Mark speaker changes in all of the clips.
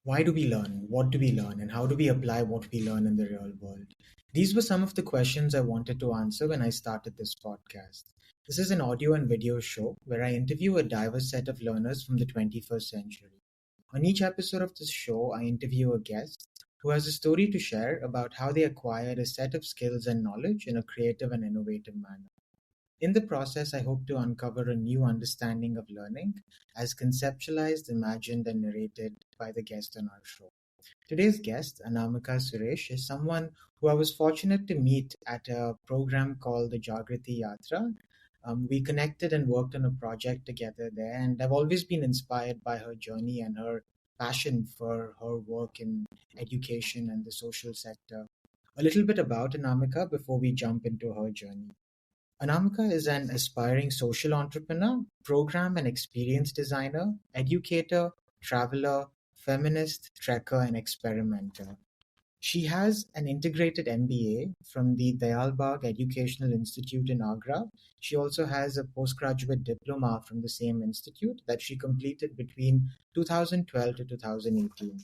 Speaker 1: Why do we learn? What do we learn? And how do we apply what we learn in the real world? These were some of the questions I wanted to answer when I started this podcast. This is an audio and video show where I interview a diverse set of learners from the 21st century. On each episode of this show, I interview a guest who has a story to share about how they acquired a set of skills and knowledge in a creative and innovative manner. In the process, I hope to uncover a new understanding of learning as conceptualized, imagined, and narrated by the guest on our show. Today's guest, Anamika Suresh, is someone who I was fortunate to meet at a program called the Jagriti Yatra. We connected and worked on a project together there, and I've always been inspired by her journey and her passion for her work in education and the social sector. A little bit about Anamika before we jump into her journey. Anamika is an aspiring social entrepreneur, program and experience designer, educator, traveler, feminist, trekker, and experimenter. She has an integrated MBA from the Dayalbagh Educational Institute in Agra. She also has a postgraduate diploma from the same institute that she completed between 2012 to 2018.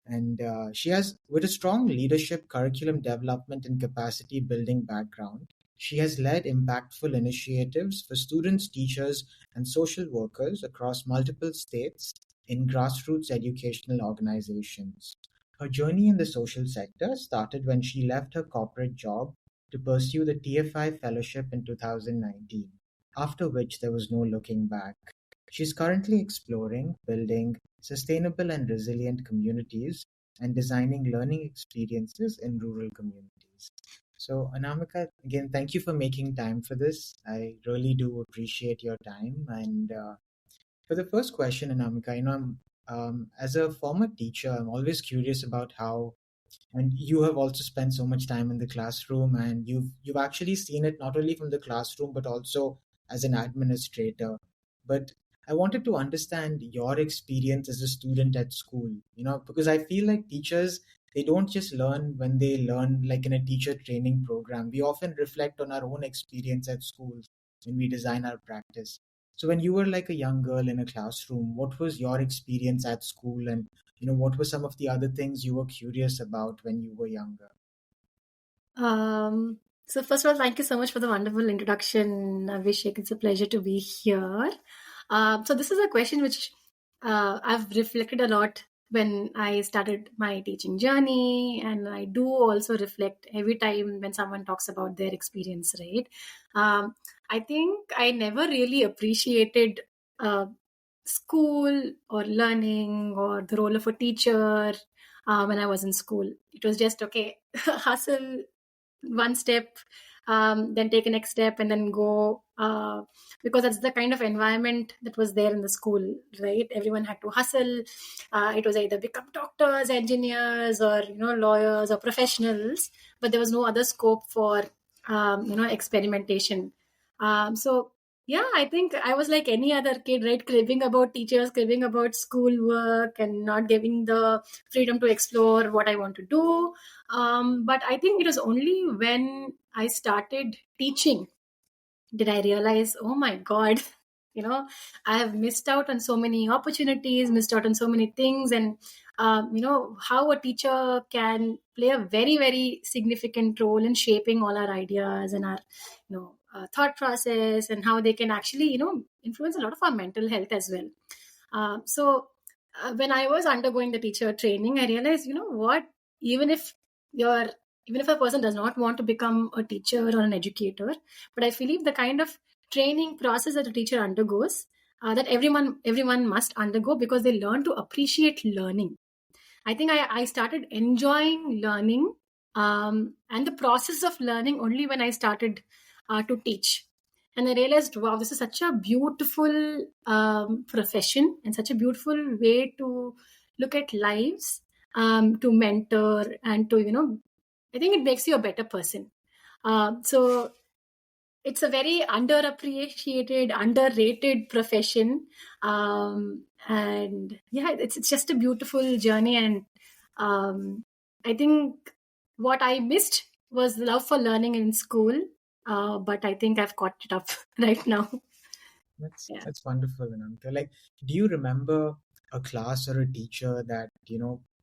Speaker 1: And she has, with a strong leadership, curriculum development, and capacity building background, she has led impactful initiatives for students, teachers, and social workers across multiple states in grassroots educational organizations. Her journey in the social sector started when she left her corporate job to pursue the TFI fellowship in 2019, after which there was no looking back. She's currently exploring building sustainable and resilient communities and designing learning experiences in rural communities. So, Anamika, again, thank you for making time for this. I really do appreciate your time. And for the first question, Anamika, as a former teacher, I'm always curious about how, and you have also spent so much time in the classroom, and you've actually seen it not only from the classroom but also as an administrator. But I wanted to understand your experience as a student at school, because I feel like teachers, they don't just learn when they learn like in a teacher training program. We often reflect on our own experience at schools when we design our practice. So when you were like a young girl in a classroom, what was your experience at school, and what were some of the other things you were curious about when you were younger?
Speaker 2: So first of all, thank you so much for the wonderful introduction, Abhishek. It's a pleasure to be here. So this is a question which I've reflected a lot when I started my teaching journey, and I do also reflect every time when someone talks about their experience, right? I think I never really appreciated uh, school or learning or the role of a teacher when I was in school. It was just okay, hustle one step, then take a next step, and then go, because that's the kind of environment that was there in the school, right? Everyone had to hustle. It was either become doctors, engineers, or lawyers or professionals, but there was no other scope for experimentation. So yeah, I think I was like any other kid, right? Cribbing about teachers, cribbing about schoolwork, and not giving the freedom to explore what I want to do. But I think it was only when I started teaching did I realize, oh my God, I have missed out on so many opportunities, missed out on so many things, and how a teacher can play a very, very significant role in shaping all our ideas and our, thought process, and how they can actually, influence a lot of our mental health as well. So when I was undergoing the teacher training, I realized, what, even if you're even if a person does not want to become a teacher or an educator, but I believe the kind of training process that a teacher undergoes, that everyone must undergo, because they learn to appreciate learning. I think I started enjoying learning, and the process of learning only when I started to teach. And I realized, wow, this is such a beautiful profession and such a beautiful way to look at lives, to mentor, and to, I think it makes you a better person. So it's a very underappreciated, underrated profession. And yeah, it's just a beautiful journey. And I think what I missed was the love for learning in school. But I think I've caught it up right now.
Speaker 1: That's
Speaker 2: Yeah.
Speaker 1: that's wonderful, Anamika. Like, do you remember? a class or a teacher that,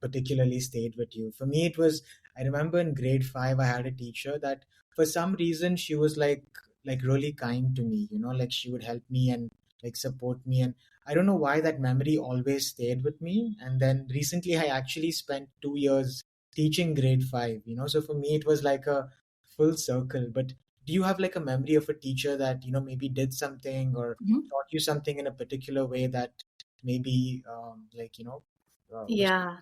Speaker 1: particularly stayed with you? For me, it was, I remember in grade 5, I had a teacher that for some reason she was like really kind to me, like she would help me and like support me. And I don't know why that memory always stayed with me. And then recently I actually spent 2 years teaching grade 5, so for me it was like a full circle. But do you have like a memory of a teacher that, maybe did something or
Speaker 2: Mhm.
Speaker 1: taught you something in a particular way that maybe was.
Speaker 2: Yeah.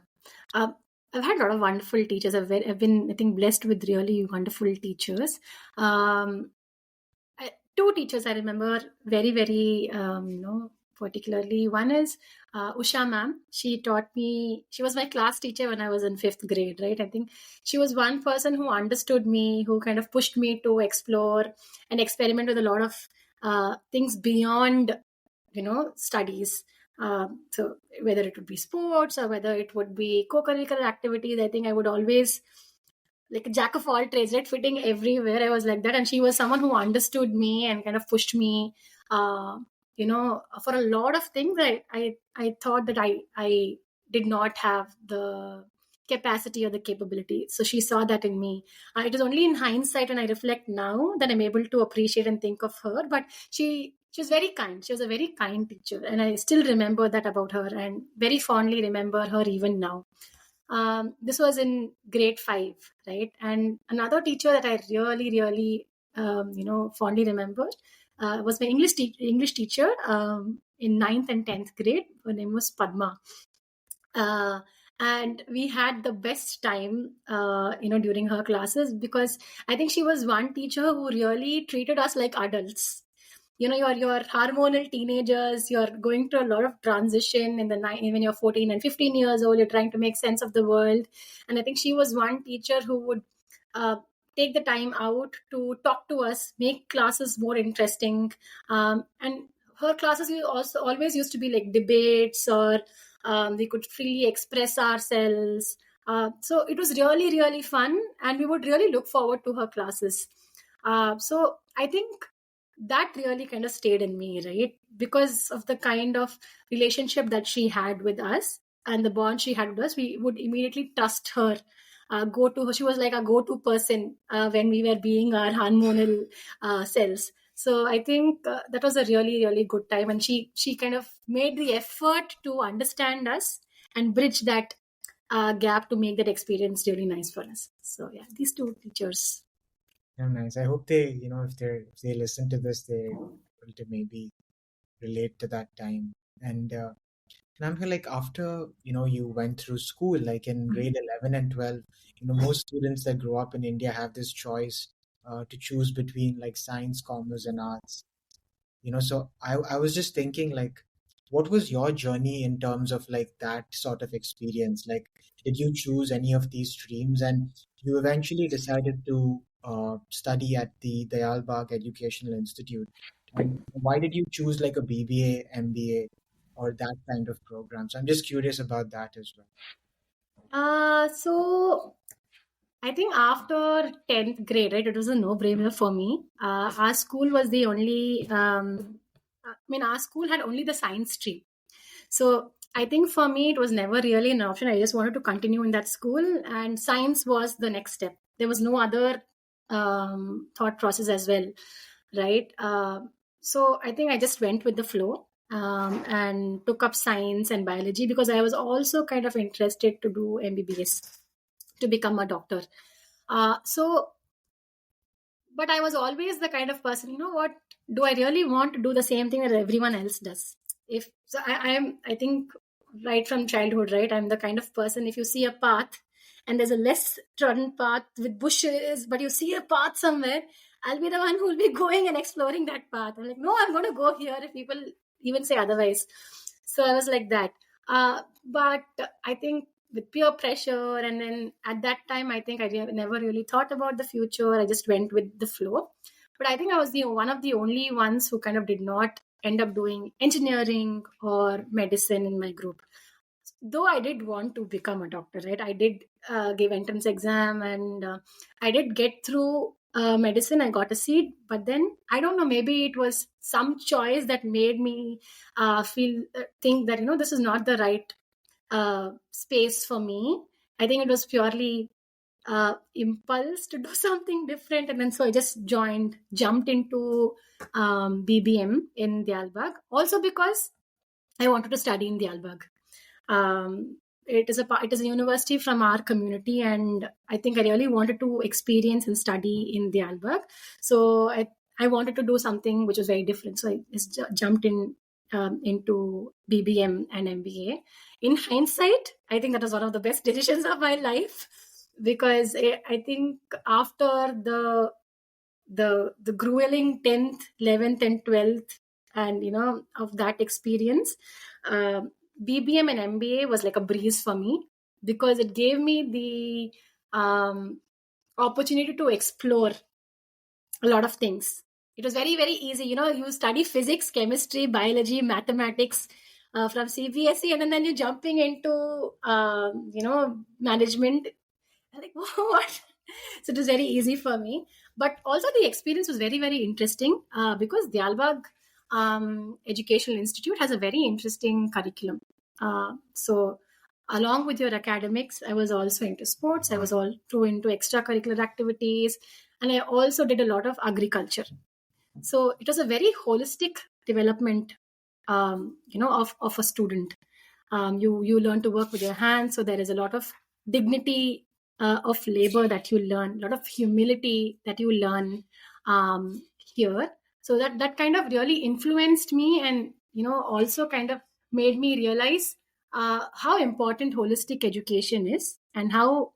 Speaker 2: Um, I've had a lot of wonderful teachers. I've been, I think, blessed with really wonderful teachers. Um, Two teachers I remember very, very, particularly. One is Usha ma'am. She taught me, she was my class teacher when I was in fifth grade, right? I think she was one person who understood me, who kind of pushed me to explore and experiment with a lot of things beyond, studies. So whether it would be sports or whether it would be co-curricular activities, I think I would always like a jack of all trades, right? Fitting everywhere. I was like that. And she was someone who understood me and kind of pushed me, for a lot of things. I thought that I did not have the capacity or the capability. So she saw that in me. It is only in hindsight when I reflect now that I'm able to appreciate and think of her. But she was very kind. She was a very kind teacher. And I still remember that about her and very fondly remember her even now. This was in grade 5, right? And another teacher that I really, really, fondly remember was my English teacher in ninth and 10th grade. Her name was Padma. Uh, and we had the best time, during her classes because I think she was one teacher who really treated us like adults. Your hormonal teenagers, you're going through a lot of transition in the night when you're 14 and 15 years old, you're trying to make sense of the world. And I think she was one teacher who would uh, take the time out to talk to us, make classes more interesting. And her classes also always used to be like debates, or we could freely express ourselves. So it was really, really fun, and we would really look forward to her classes. So I think that really kind of stayed in me, right? Because of the kind of relationship that she had with us and the bond she had with us, we would immediately trust her. Go to her. She was like a go-to person when we were being our hormonal selves. So I think that was a really, really good time, and she kind of made the effort to understand us and bridge that gap to make that experience really nice for us. So yeah, these two teachers.
Speaker 1: Yeah, nice. I hope they, if they listen to this, they're able to maybe relate to that time. And I'm like after you went through school, like in grade 11 and 12, most students that grow up in India have this choice to choose between like science, commerce, and arts. So I was just thinking like what was your journey in terms of like that sort of experience? Like did you choose any of these streams and you eventually decided to study at the Dayal Educational Institute? And why did you choose like a BBA, MBA, or that kind of program? So I'm just curious about that as well.
Speaker 2: So I think after 10th grade, right, it was a no-brainer for me. Our school was the only, our school had only the science stream. So I think for me, it was never really an option. I just wanted to continue in that school, and science was the next step. There was no other thought process as well, right? So I think I just went with the flow and took up science and biology because I was also kind of interested to do MBBS to become a doctor. So but I was always the kind of person, what, do I really want to do the same thing that everyone else does? If so, I think right from childhood, right, I'm the kind of person, if you see a path and there's a less trodden path with bushes, but you see a path somewhere, I'll be the one who will be going and exploring that path. I'm like, no, I'm going to go here if people even say otherwise. So I was like that. But I think with peer pressure, and then at that time I think never really thought about the future. I just went with the flow. But I think I was the one of the only ones who kind of did not end up doing engineering or medicine in my group, though I did want to become a doctor, right? I did give entrance exam, and I did get through medicine. I got a seat, but then I don't know, maybe it was some choice that made me think that, this is not the right space for me. I think it was purely impulse to do something different. And then so I just jumped into BBM in Dialbag. Also because I wanted to study in Dialbag. Um, it is a university from our community, and I think I really wanted to experience and study in Dialbag. So I wanted to do something which was very different. So I just jumped into BBM and MBA. In hindsight, I think that was one of the best decisions of my life, because I think after the grueling 10th, 11th, and 12th, and of that experience, uh, BBM and MBA was like a breeze for me, because it gave me the opportunity to explore a lot of things. It was very, very easy. You study physics, chemistry, biology, mathematics from CBSE, and then you're jumping into, management. I'm like, what? So it was very easy for me. But also the experience was very, very interesting, because Dialbag Educational Institute has a very interesting curriculum. So along with your academics, I was also into sports. I was also into extracurricular activities, and I also did a lot of agriculture. So it was a very holistic development, of a student. You learn to work with your hands, so there is a lot of dignity of labor that you learn, a lot of humility that you learn here. So that kind of really influenced me, and also kind of made me realize how important holistic education is, and how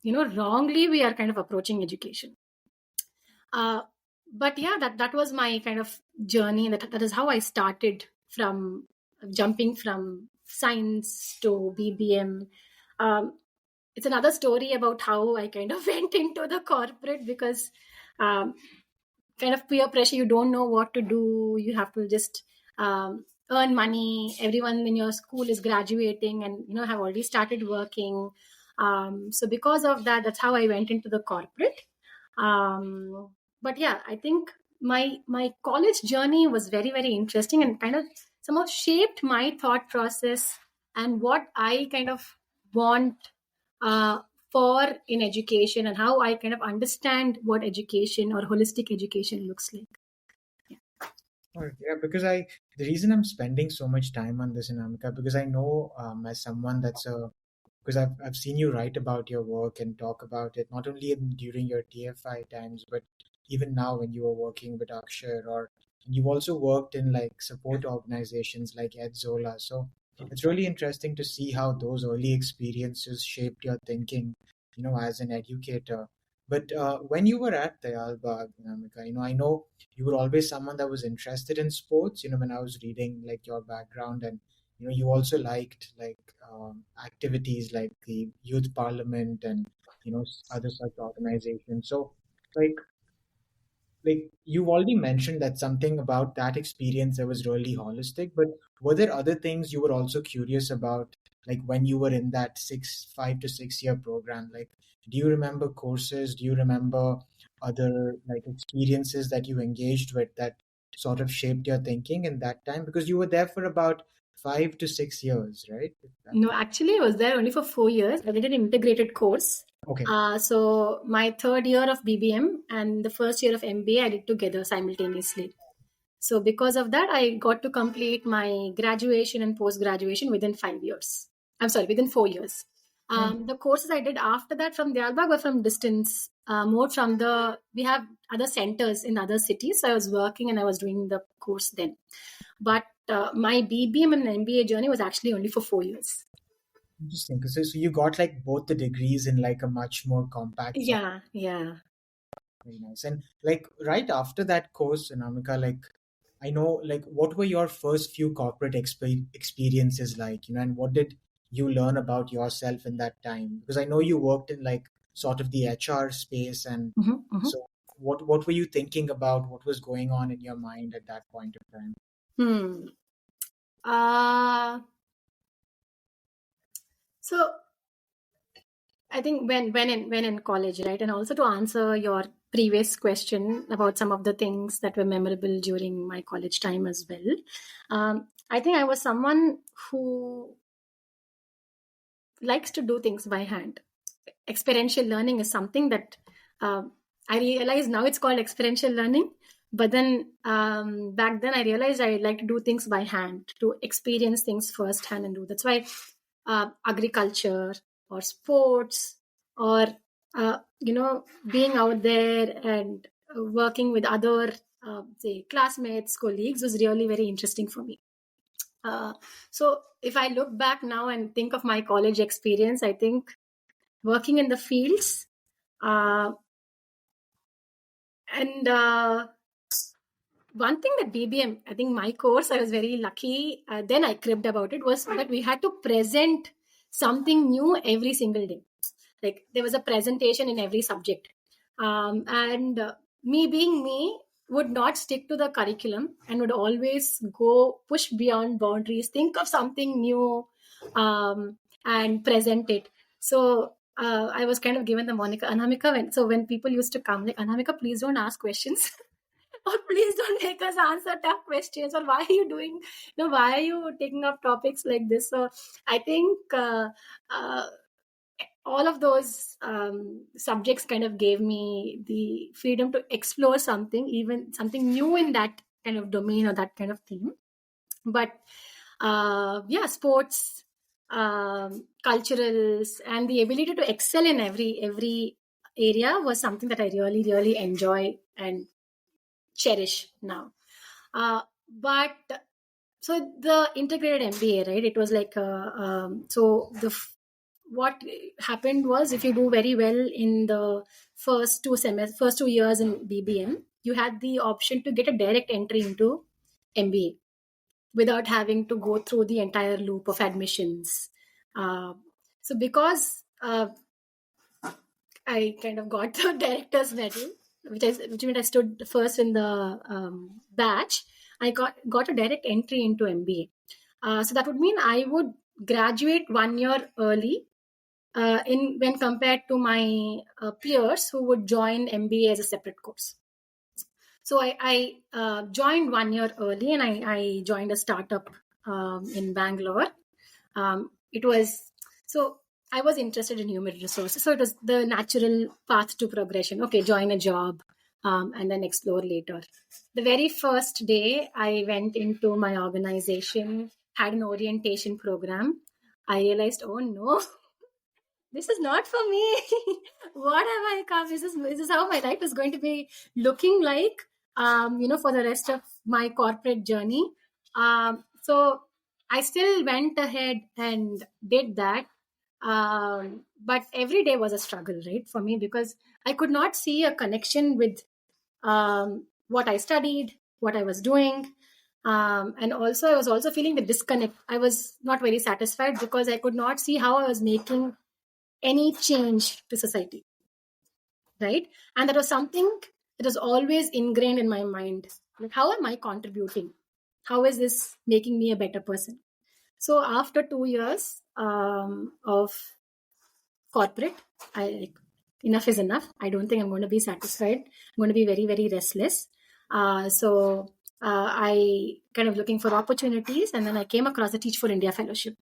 Speaker 2: wrongly we are kind of approaching education. uh, but yeah, that was my kind of journey. That is how I started, from jumping from science to BBM. It's another story about how I kind of went into the corporate, because um, kind of peer pressure. You don't know what to do. You have to just earn money. Everyone in your school is graduating, and have already started working. So because of that, that's how I went into the corporate. But yeah, I think my college journey was very, very interesting, and kind of somehow shaped my thought process and what I kind of want uh, for in education, and how I kind of understand what education or holistic education looks like.
Speaker 1: Alright, yeah, because the reason I'm spending so much time on this, Anamika, because I know as someone because I've seen you write about your work and talk about it, not only during your TFI times, but even now when you were working with Akshay, or you've also worked in like support organizations like Ed Zola. So it's really interesting to see how those early experiences shaped your thinking, as an educator. But when you were at the Alba, Anamika, I know you were always someone that was interested in sports. When I was reading like your background, and you also liked like activities like the youth parliament and other such organizations. So like you've already mentioned that something about that experience that was really holistic, but were there other things you were also curious about, like when you were in that 5 to 6 year program? Like, do you remember courses? Do you remember other like experiences that you engaged with that sort of shaped your thinking in that time? Because you were there for about 5 to 6 years, right?
Speaker 2: No, actually, I was there only for 4 years. I did an integrated course.
Speaker 1: Okay.
Speaker 2: So my third year of BBM and the first year of MBA, I did together simultaneously. So because of that, I got to complete my graduation and post graduation within 5 years. I'm sorry, within 4 years.
Speaker 1: Hmm.
Speaker 2: The courses I did after that from Diyarbakir were from distance, more from we have other centers in other cities. So I was working and I was doing the course then. But my BBM and MBA journey was actually only for 4 years.
Speaker 1: Interesting. So you got like both the degrees in like a much more compact.
Speaker 2: Yeah, yeah.
Speaker 1: Very nice. And like right after that course, Anamika, like I know, like what were your first few corporate experiences like, and what did you learn about yourself in that time? Because I know you worked in like sort of the HR space, and
Speaker 2: Mhm, mhm.
Speaker 1: so what were you thinking about? What was going on in your mind at that point of time?
Speaker 2: Hmm. Uh, so I think when in college, right? And also to answer your previous question about some of the things that were memorable during my college time as well. I think I was someone who likes to do things by hand. Experiential learning is something that uh, I realize now it's called experiential learning. But then back then I realized I like to do things by hand, to experience things firsthand and do. That's why agriculture or sports or being out there and working with other say classmates, colleagues was really very interesting for me. Uh, so if I look back now and think of my college experience, I think working in the fields uh, and one thing that BBM, I think my course, I was very lucky. Then I cribbed about it was that we had to present something new every single day. Like there was a presentation in every subject, and me being me would not stick to the curriculum and would always go push beyond boundaries, think of something new, and present it. So I was kind of given the moniker Anamika. When people used to come, like, Anamika, please don't ask questions. Or please don't make us answer tough questions, or why are you doing, why are you taking up topics like this? So I think uh, all of those subjects kind of gave me the freedom to explore something, even something new in that kind of domain or that kind of theme. But yeah, sports, culturals, and the ability to excel in every area was something that I really really enjoy and cherish now. But so the integrated MBA, right? It was like what happened was, if you do very well in the first 2 years in BBM, you had the option to get a direct entry into MBA without having to go through the entire loop of admissions. Uh, so because I kind of got the director's medal, which meant I stood first in the batch. I got a direct entry into MBA. So that would mean I would graduate 1 year early in when compared to my peers who would join MBA as a separate course. So I joined 1 year early, and I joined a startup in Bangalore. It was so I was interested in human resources, so it was the natural path to progression. Okay, join a job, and then explore later. The very first day I went into my organization, had an orientation program. I realized, oh no, this is not for me. What have I come? Is this how my life is going to be looking like? For the rest of my corporate journey. So I still went ahead and did that. But every day was a struggle, right, for me, because I could not see a connection with what I studied, what I was doing. And also, I was also feeling the disconnect. I was not very satisfied because I could not see how I was making any change to society, right? And that was something that was always ingrained in my mind. Like, how am I contributing? How is this making me a better person? So after 2 years of corporate, I like, enough is enough. I don't think I'm going to be satisfied. I'm going to be very, very restless. So I kind of looking for opportunities, and then I came across the Teach for India Fellowship.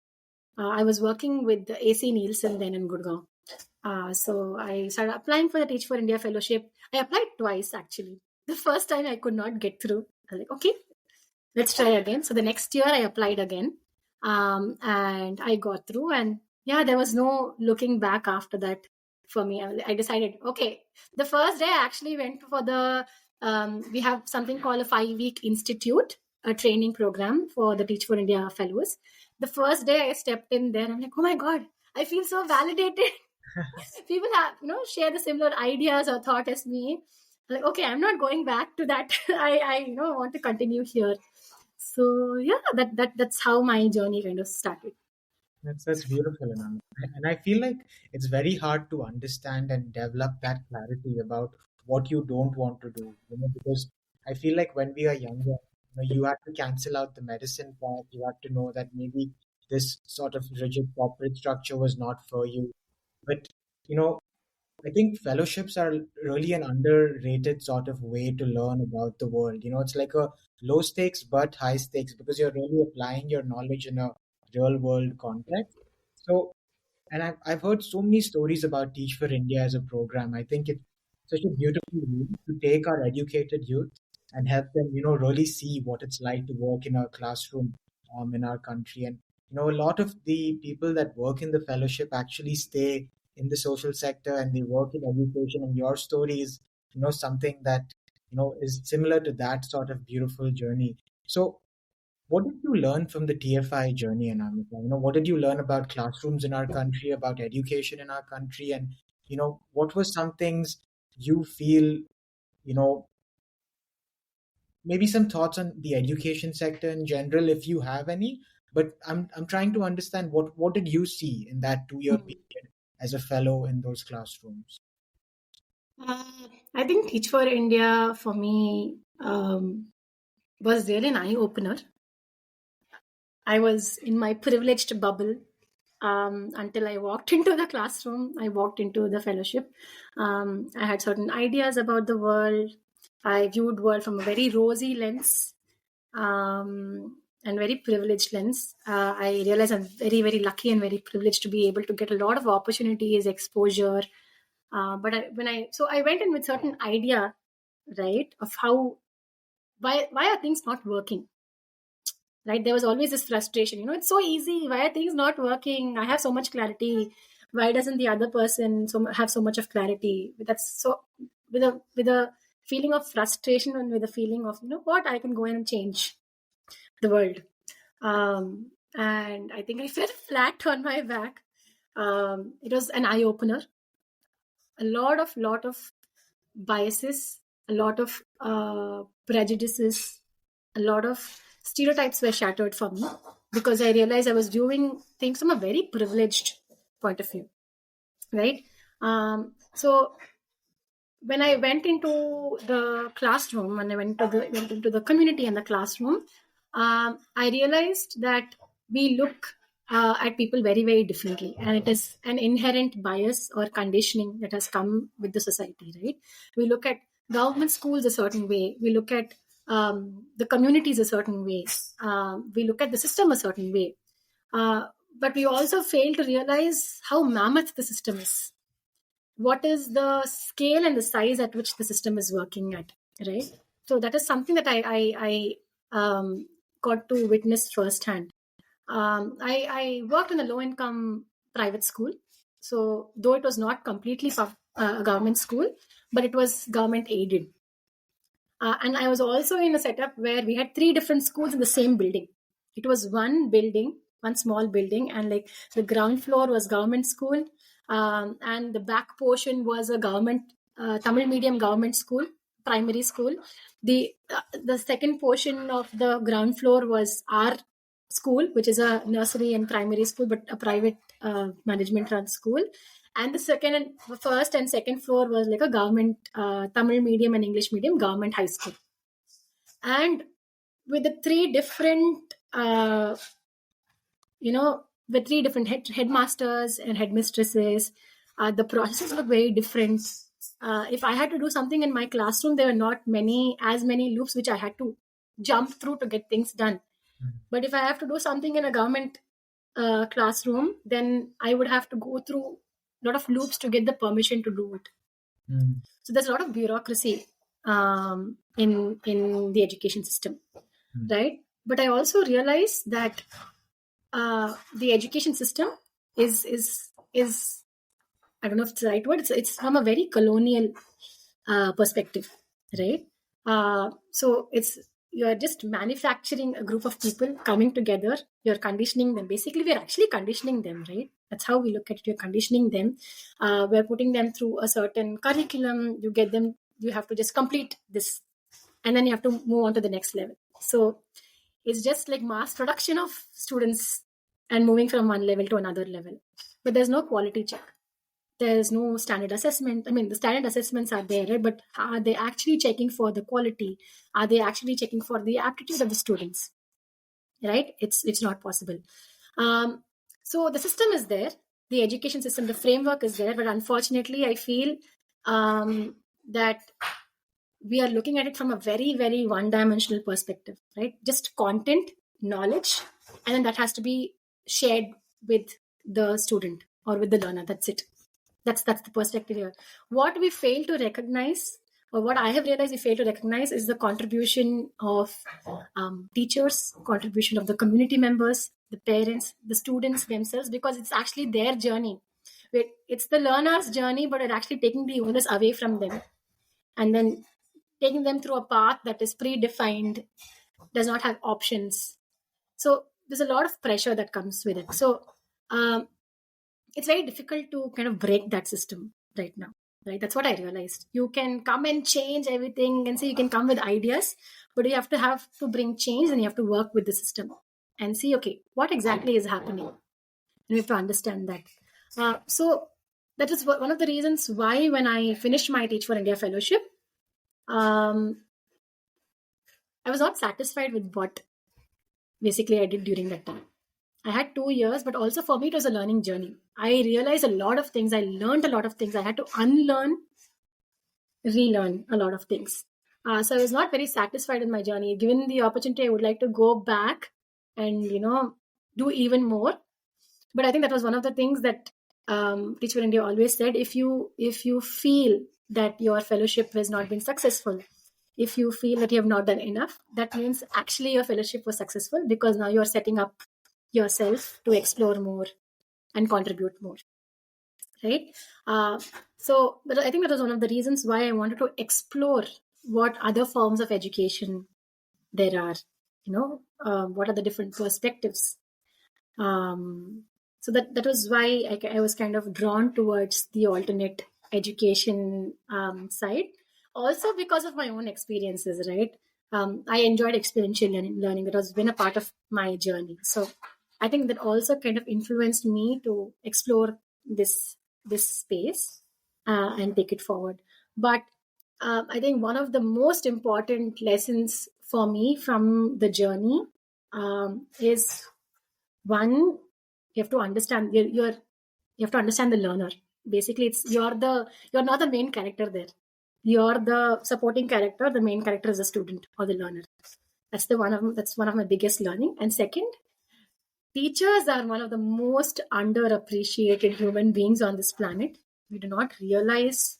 Speaker 2: I was working with the AC Nielsen then in Gurgaon. So I started applying for the Teach for India Fellowship. I applied twice actually. The first time I could not get through. I was like, okay, let's try again. So the next year I applied again, and I got through. And yeah, there was no looking back after that for me. I decided, okay, the first day I actually went for we have something called a 5-week institute, a training program for the Teach for India fellows. The first day I stepped in there, I'm like, oh my God, I feel so validated. People have, share the similar ideas or thought as me. Like, okay, I'm not going back to that. I want to continue here. So yeah, that's how my journey kind of started.
Speaker 1: That's beautiful, Anand. And I feel like it's very hard to understand and develop that clarity about what you don't want to do. Because I feel like when we are younger, you have to cancel out the medicine part. You have to know that maybe this sort of rigid corporate structure was not for you. But you know, I think fellowships are really an underrated sort of way to learn about the world. It's like a low stakes but high stakes because you're really applying your knowledge in a real world context. So, and I've heard so many stories about Teach for India as a program. I think it's such a beautiful way to take our educated youth and help them, really see what it's like to work in a classroom in our country. And, a lot of the people that work in the fellowship actually stay in the social sector and they work in education. And your story is, something that, is similar to that sort of beautiful journey. So, what did you learn from the TFI journey, Anamika? What did you learn about classrooms in our country, about education in our country, and what were some things you feel, you know, maybe some thoughts on the education sector in general, if you have any. But I'm trying to understand what did you see in that 2 year
Speaker 2: Hmm.
Speaker 1: period as a fellow in those classrooms?
Speaker 2: I think Teach for India for me was really an eye opener. I was in my privileged bubble until I walked into the classroom. I walked into the fellowship. I had certain ideas about the world. I viewed world from a very rosy lens and very privileged lens. I realize I'm very, very lucky and very privileged to be able to get a lot of opportunities, exposure. So I went in with certain idea, right, of how why are things not working, right? There was always this frustration, it's so easy, why are things not working, I have so much clarity, why doesn't the other person have so much of clarity? That's so with a feeling of frustration and with a feeling of, what, I can go in and change the world. And I think I fell flat on my back. It was an eye opener. A lot of biases, a lot of prejudices, a lot of stereotypes were shattered for me because I realized I was viewing things from a very privileged point of view, right? So when I went into the classroom, when I went into the community and the classroom, I realized that we look at people very, very differently, and it is an inherent bias or conditioning that has come with the society. Right? We look at government schools a certain way. We look at the communities a certain way. We look at the system a certain way. But we also fail to realize how mammoth the system is, what is the scale and the size at which the system is working at, right? So that is something that I got to witness firsthand. I worked in a low income private school, so though it was not completely a government school, but it was government aided. And I was also in a setup where we had three different schools in the same building. It was one building, one small building, and like the ground floor was government school, and the back portion was a government Tamil medium government school, primary school. The second portion of the ground floor was our school, which is a nursery and primary school, but a private management run school. And the first and second floor was like a government Tamil medium and English medium government high school. And with the three different with three different headmasters and headmistresses, the processes look very different. If I had to do something in my classroom, there were not as many loops which I had to jump through to get things done. But if I have to do something in a government classroom, then I would have to go through a lot of loops to get the permission to do it.
Speaker 1: Mm.
Speaker 2: So there's a lot of bureaucracy in the education system, right? But I also realized that the education system is I don't know if it's the right word. It's from a very colonial perspective, right? So you're just manufacturing a group of people coming together. You're conditioning them. Basically, we're actually conditioning them, right? That's how we look at it. You're conditioning them. We're putting them through a certain curriculum. You get them. You have to just complete this, and then you have to move on to the next level. So it's just like mass production of students and moving from one level to another level. But there's no quality check. There's no standard assessment. I mean, the standard assessments are there, right? But are they actually checking for the quality? Are they actually checking for the aptitude of the students? Right? It's not possible. So the system is there. the education system, the framework is there, but unfortunately, I feel that we are looking at it from a very, very one dimensional perspective, right? Just content, knowledge, and then that has to be shared with the student or with the learner. That's it. That's the perspective here. What we fail to recognize, or what I have realized we fail to recognize, is the contribution of teachers, contribution of the community members, the parents, the students themselves, because it's actually their journey. It's the learner's journey, but it's actually taking the onus away from them, and then taking them through a path that is predefined, does not have options. So there's a lot of pressure that comes with it. So um, it's very difficult to kind of break that system right now. Right, that's what I realized. You can come and change everything, and say you can come with ideas, but you have to bring change, and you have to work with the system and see, okay, what exactly is happening. And we have to understand that. So that is one of the reasons why, when I finished my Teach for India fellowship, um, I was not satisfied with what basically I did during that time. I had 2 years, but also for me, it was a learning journey. I realized a lot of things. I learned a lot of things. I had to unlearn, relearn a lot of things. So I was not very satisfied with my journey. Given the opportunity, I would like to go back and, do even more. But I think that was one of the things that Teach for India always said: if you feel that your fellowship has not been successful, if you feel that you have not done enough, that means actually your fellowship was successful, because now you are setting up yourself to explore more and contribute more, right? So I think that was one of the reasons why I wanted to explore what other forms of education there are, what are the different perspectives. So that was why I was kind of drawn towards the alternate education side, also because of my own experiences, right? I enjoyed experiential learning. That has been a part of my journey. So I think that also kind of influenced me to explore this space and take it forward. But I think one of the most important lessons for me from the journey is, one, you have to understand you have to understand the learner. Basically, you're not the main character there. You're the supporting character. The main character is the student or the learner. That's one of my biggest learning. And second, teachers are one of the most underappreciated human beings on this planet. We do not realize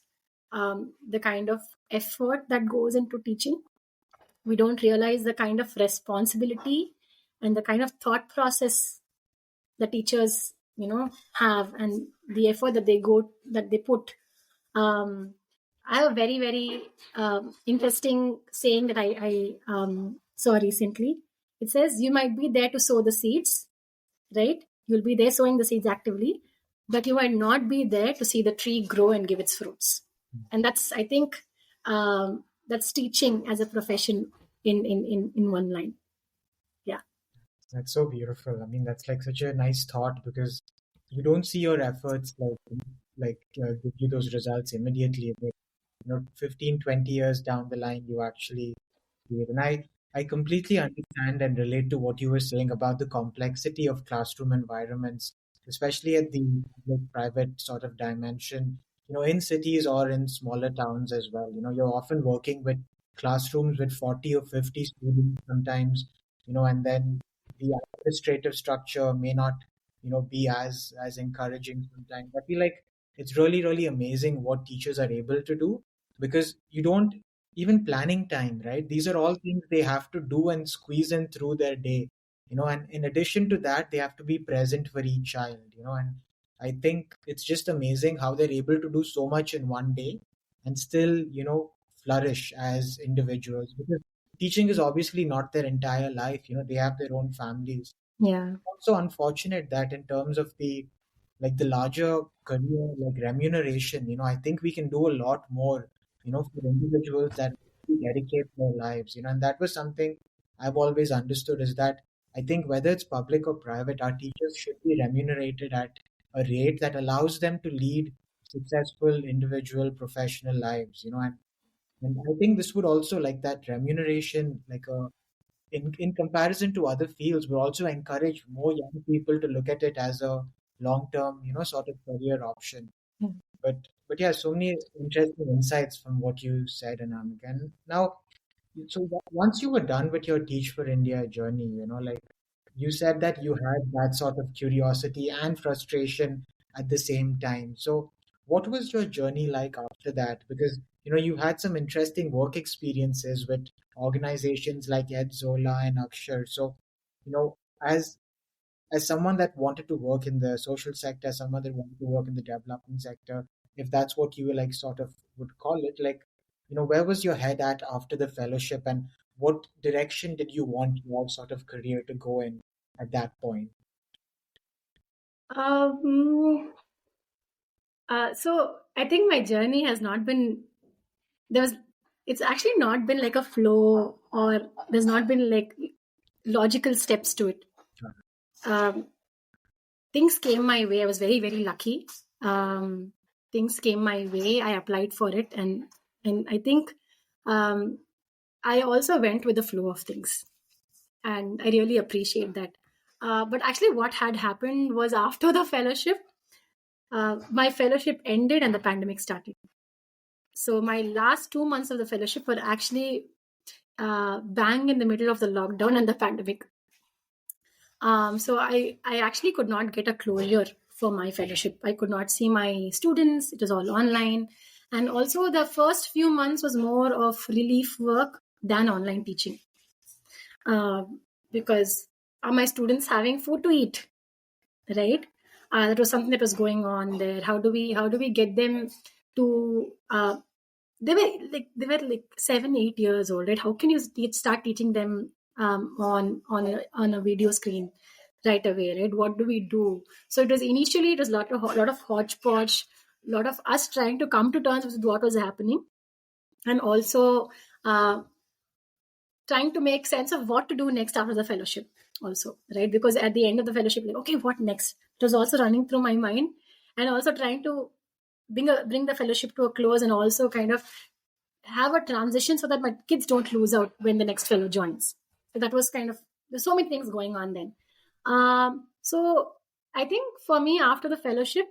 Speaker 2: the kind of effort that goes into teaching. We don't realize the kind of responsibility and the kind of thought process the teachers have, and the effort that they put. I have a very, very interesting saying that I saw recently. It says, you might be there to sow the seeds, right? You'll be there sowing the seeds actively, but you might not be there to see the tree grow and give its fruits. And that's, I think, that's teaching as a profession in one line. Yeah.
Speaker 1: That's so beautiful. I mean, that's like such a nice thought, because you don't see your efforts give you those results immediately. But 15, 20 years down the line, you actually see it. And I completely understand and relate to what you were saying about the complexity of classroom environments, especially at the private sort of dimension. In cities or in smaller towns as well. You're often working with classrooms with 40 or 50 students sometimes. And then the administrative structure may not be as encouraging sometimes. I feel like it's really, really amazing what teachers are able to do, because you don't even planning time, right? These are all things they have to do and squeeze in through their day. And in addition to that, they have to be present for each child. And I think it's just amazing how they're able to do so much in one day and still flourish as individuals, because teaching is obviously not their entire life. They have their own families.
Speaker 2: Yeah.
Speaker 1: Also unfortunate that in terms of the larger career remuneration, I think we can do a lot more, for individuals that really dedicate their lives, and that was something I've always understood, is that I think whether it's public or private, our teachers should be remunerated at a rate that allows them to lead successful individual professional lives, and I think this would also, like, that remuneration, in comparison to other fields, will also encourage more young people to look at it as a long-term, sort of career option.
Speaker 2: Hmm.
Speaker 1: But yeah, so many interesting insights from what you said, Anamika. And now, so once you were done with your Teach for India journey, like you said that you had that sort of curiosity and frustration at the same time. So what was your journey like after that? Because you had some interesting work experiences with organizations like Ed Zola and Akshar. So, you know, as as someone that wanted to work in the social sector, someone that wanted to work in the development sector, if that's what you like sort of would call it, like, where was your head at after the fellowship, and what direction did you want your sort of career to go in at that point?
Speaker 2: Um, so I think my journey has not been there was it's actually not been like a flow, or there's not been like logical steps to it. Um, Things came my way. I was very, very lucky. Um, Things came my way. I applied for it, and I think um, I also went with the flow of things, and I really appreciate that. But actually, what had happened was after the fellowship, my fellowship ended and the pandemic started. So my last 2 months of the fellowship were actually bang in the middle of the lockdown and the pandemic. So I actually could not get a closure for my fellowship. I could not see my students. It was all online. And also the first few months was more of relief work than online teaching. Uh, because are my students having food to eat? Right? That was something that was going on there. How do we get them to they were like 7-8 years old, right? How can you start teaching them on a video screen right away, right? What do we do? So it was lot of hodgepodge, lot of us trying to come to terms with what was happening, and also uh, trying to make sense of what to do next after the fellowship also, right? Because at the end of the fellowship, like, okay, what next? It was also running through my mind, and also trying to bring the fellowship to a close, and also kind of have a transition so that my kids don't lose out when the next fellow joins. So that was kind of, there's so many things going on then. So I think for me after the fellowship,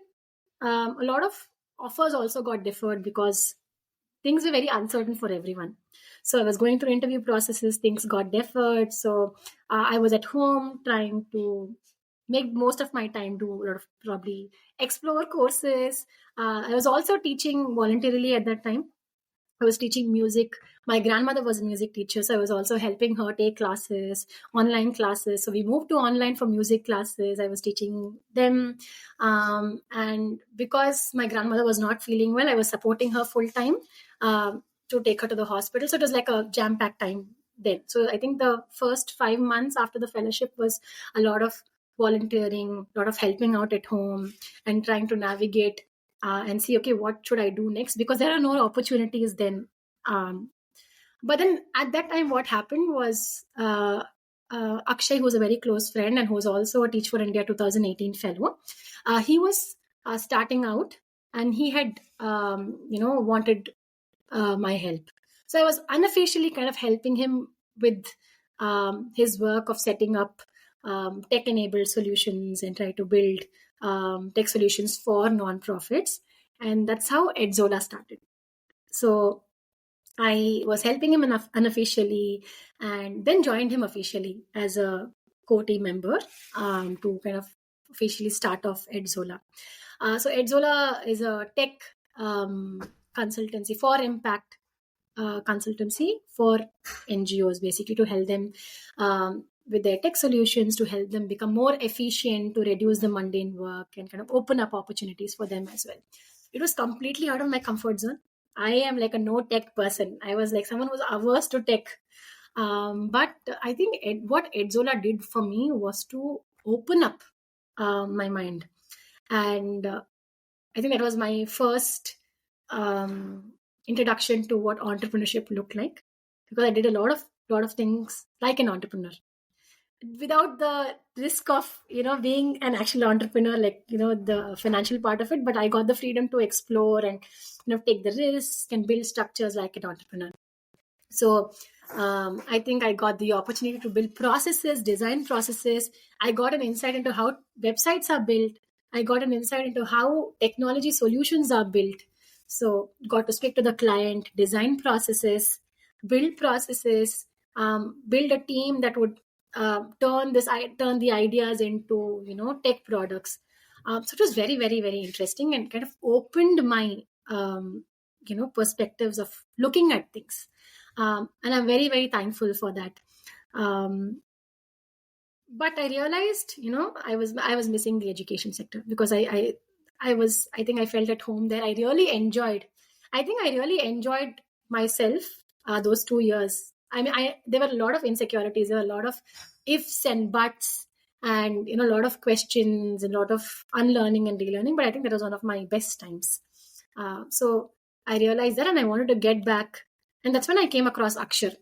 Speaker 2: a lot of offers also got deferred because things were very uncertain for everyone. So I was going through interview processes, things got deferred. So I was at home trying to make most of my time do a lot of probably explore courses. I was also teaching voluntarily at that time. I was teaching music. My grandmother was a music teacher, so I was also helping her take classes, online classes. So we moved to online for music classes. I was teaching them. And because my grandmother was not feeling well, I was supporting her full time to take her to the hospital. So it was like a jam packed time then. So I think the first 5 months after the fellowship was a lot of volunteering, a lot of helping out at home, and trying to navigate and see, okay, what should I do next, because there are no opportunities then. But then at that time what happened was Akshay, who's a very close friend and who's also a Teach for India 2018 fellow, he was starting out, and he had wanted my help. So I was unofficially kind of helping him with his work of setting up tech enabled solutions and try to build tech solutions for nonprofits. And that's how Edzola started. So I was helping him unofficially, and then joined him officially as a co-team member to kind of officially start off Edzola. So Edzola is a tech consultancy for impact consultancy for NGOs, basically to help them with their tech solutions, to help them become more efficient, to reduce the mundane work, and kind of open up opportunities for them as well. It was completely out of my comfort zone. I am like a no tech person. I was like someone who was averse to tech. But I think what Edzola did for me was to open up my mind. And I think that was my first introduction to what entrepreneurship looked like, because I did a lot of things like an entrepreneur without the risk of being an actual entrepreneur, like the financial part of it. But I got the freedom to explore and take the risk and build structures like an entrepreneur. So I think I got the opportunity to build processes, design processes. I got an insight into how websites are built, I got an insight into how technology solutions are built. So got to speak to the client, design processes, build a team that would turn the ideas into tech products. So it was very very very interesting and kind of opened my perspectives of looking at things, and I'm very very thankful for that. Um, but I realized, I was missing the education sector because I think I felt at home there. I think I really enjoyed myself those 2 years. I mean, there were a lot of insecurities, there were a lot of ifs and buts, and a lot of questions and a lot of unlearning and relearning. But I think that was one of my best times. So I realized that, and I wanted to get back, and that's when I came across Akshar.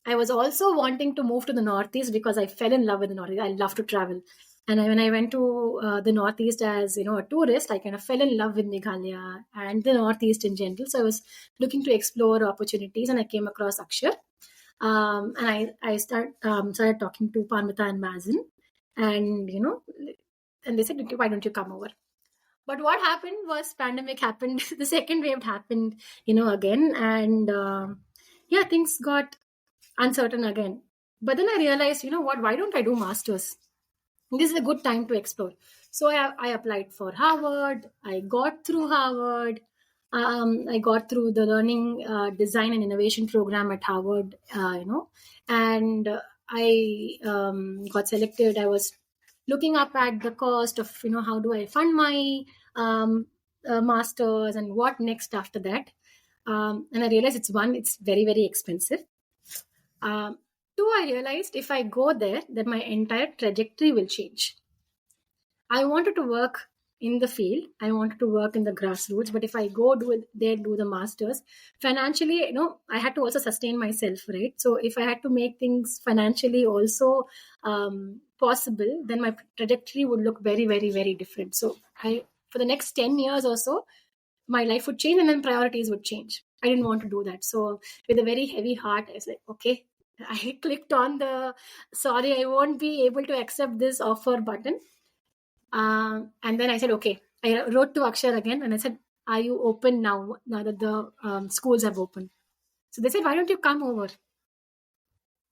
Speaker 2: I was also wanting to move to the Northeast because I fell in love with the Northeast. I love to travel. And when I went to the Northeast as a tourist, I kind of fell in love with Meghalaya and the Northeast in general. So I was looking to explore opportunities, and I came across Akshar. And started talking to Parmita and Mazen, and and they said, "Okay, why don't you come over?" But what happened was pandemic happened. The second wave happened, again, and yeah, things got uncertain again. But then I realized, what, why don't I do masters? This is a good time to explore. So I applied for Harvard. I got through Harvard. I got through the learning design and innovation program at Harvard, and I got selected. I was looking up at the cost of, how do I fund my masters and what next after that. And I realized it's very, very expensive. Um, Two, I realized if I go there, then my entire trajectory will change. I wanted to work in the field. I wanted to work in the grassroots. But if I go do the masters, financially, I had to also sustain myself, right? So if I had to make things financially also possible, then my trajectory would look very, very, very different. So for the next 10 years or so, my life would change and then priorities would change. I didn't want to do that. So with a very heavy heart, I was like, okay, I clicked on the sorry, I won't be able to accept this offer button. And then I said, okay. I wrote to Akshar again and I said, are you open now that the schools have opened? So they said, why don't you come over?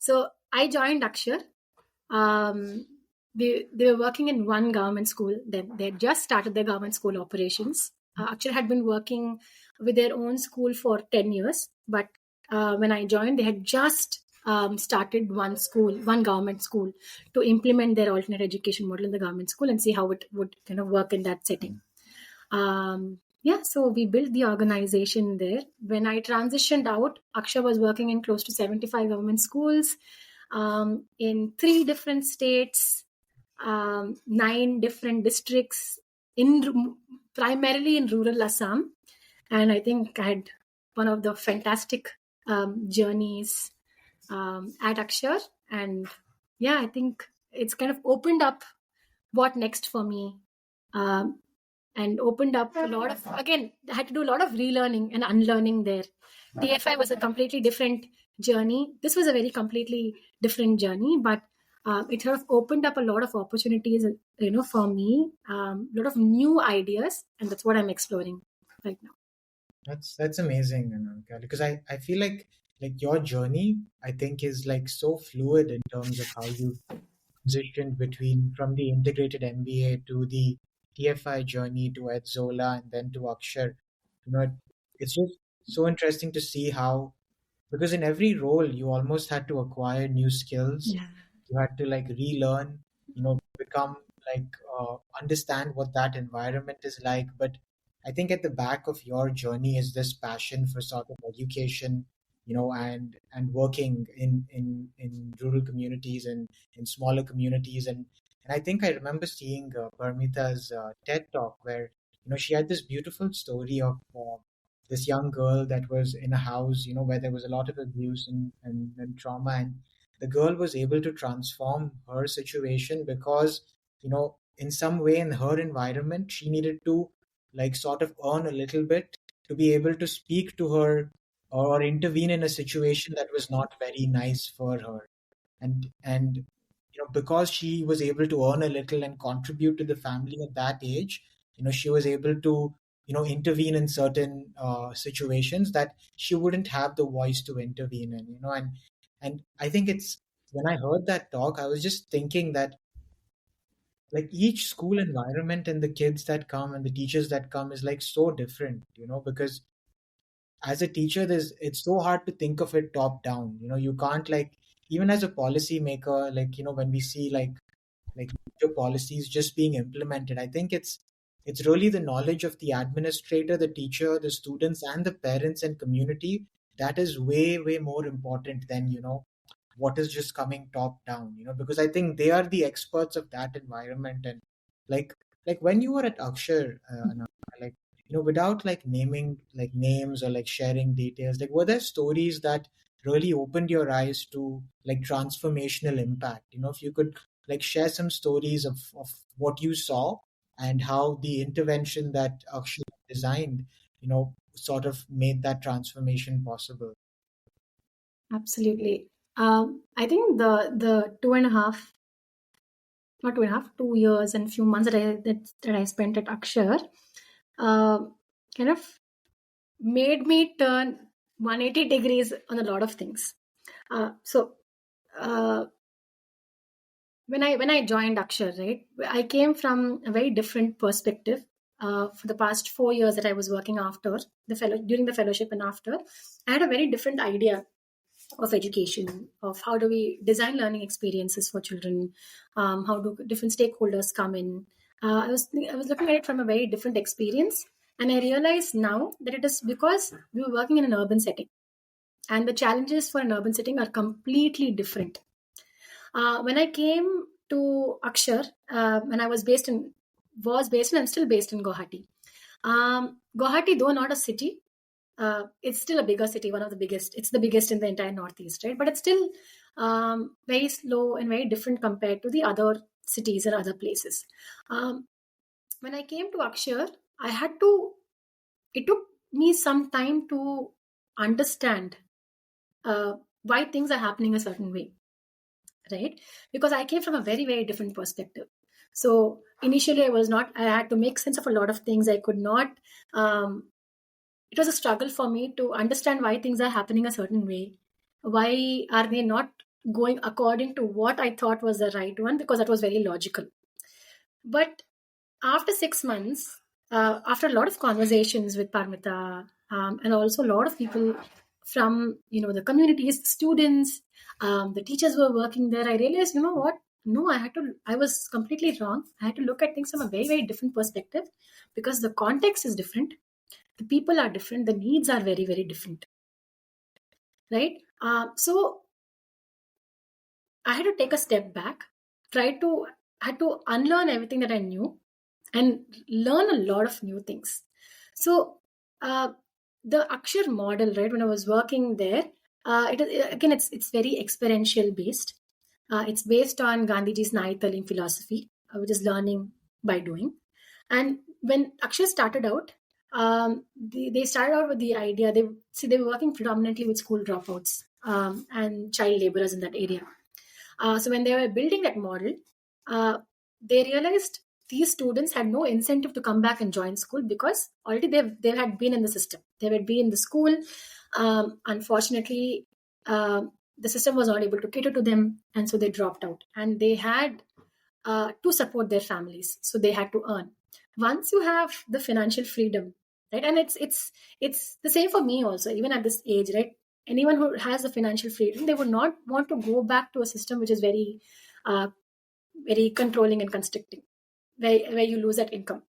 Speaker 2: So I joined Akshar. They were working in one government school. Then they had just started their government school operations. Akshar had been working with their own school for 10 years. But when I joined, they had just started one government school, to implement their alternate education model in the government school and see how it would kind of work in that setting. So we built the organization there. When I transitioned out, Akshar was working in close to 75 government schools in 3 different states, 9 different districts, primarily in rural Assam. And I think I had one of the fantastic journeys at Akshar. And yeah, I think it's kind of opened up what next for me. And opened up a lot of, again, I had to do a lot of relearning and unlearning there. TFI was a completely different journey. This was a very completely different journey, but it sort of opened up a lot of opportunities, for me, a lot of new ideas, and that's what I'm exploring right now.
Speaker 1: That's amazing, Anamika, because I feel like your journey, I think, is like so fluid in terms of how you transitioned between from the integrated MBA to the TFI journey to Edzola and then to Akshar. It's just so interesting to see how, because in every role you almost had to acquire new skills.
Speaker 2: Yeah.
Speaker 1: You had to like relearn, become like understand what that environment is like. But I think at the back of your journey is this passion for sort of education, and working in rural communities and in smaller communities. And I think I remember seeing Parmita's TED talk where she had this beautiful story of this young girl that was in a house, where there was a lot of abuse and trauma. And the girl was able to transform her situation because, in some way in her environment, she needed to like sort of earn a little bit to be able to speak to her or intervene in a situation that was not very nice for her. And because she was able to earn a little and contribute to the family at that age, she was able to intervene in certain situations that she wouldn't have the voice to intervene in. And I think it's when I heard that talk, I was just thinking that like each school environment and the kids that come and the teachers that come is like so different, because as a teacher, it's so hard to think of it top down. You can't, like, even as a policy maker, like, when we see like major policies just being implemented, I think it's really the knowledge of the administrator, the teacher, the students, and the parents and community that is way, way more important than what is just coming top down. Because I think they are the experts of that environment. And like like when you were at Akshar, like, without like naming like names or like sharing details, like, were there stories that really opened your eyes to like transformational impact? If you could like share some stories of what you saw and how the intervention that Akshar designed, sort of made that transformation possible.
Speaker 2: Absolutely. I think the 2 years and few months that I spent at Akshar, uh, kind of made me turn 180 degrees on a lot of things. So uh, when I joined Akshar, right, I came from a very different perspective. For the past 4 years that I was working after during the fellowship and after, I had a very different idea of education, of how do we design learning experiences for children, how do different stakeholders come in. I was looking at it from a very different experience, and I realized now that it is because we were working in an urban setting, and the challenges for an urban setting are completely different. When I came to Akshar, when I was based in, I'm still based in Guwahati. Guwahati, though not a city, it's still a bigger city, one of the biggest. It's the biggest in the entire Northeast, right? But it's still very slow and very different compared to the other cities and other places. Um, when I came to Akshar, it took me some time to understand uh, why things are happening a certain way, right? Because I came from a very, very different perspective. So initially, I had to make sense of a lot of things. I could not, it was a struggle for me to understand why things are happening a certain way. Why are they not going according to what I thought was the right one? Because that was very logical. But after 6 months, after a lot of conversations with Parmita, and also a lot of people from the communities, the students, the teachers who were working there, I realized, you know what? No, I was completely wrong. I had to look at things from a very, very different perspective because the context is different, the people are different, the needs are very, very different, right? So I had to take a step back, try to had to unlearn everything that I knew and learn a lot of new things. So uh, the Akshar model, right? When I was working there, again it's very experiential based. It's based on Gandhiji's Nayatalim philosophy, which is learning by doing. And when Akshar started out, they started out with the idea. They were working predominantly with school dropouts and child laborers in that area. So when they were building that model, they realized these students had no incentive to come back and join school because already they had been in the system. They had been in the school. Unfortunately, the system was not able to cater to them, and so they dropped out. And they had to support their families, so they had to earn. Once you have the financial freedom, right, and it's the same for me also. Even at this age, right, anyone who has the financial freedom, they would not want to go back to a system which is very very controlling and constricting, where you lose that income,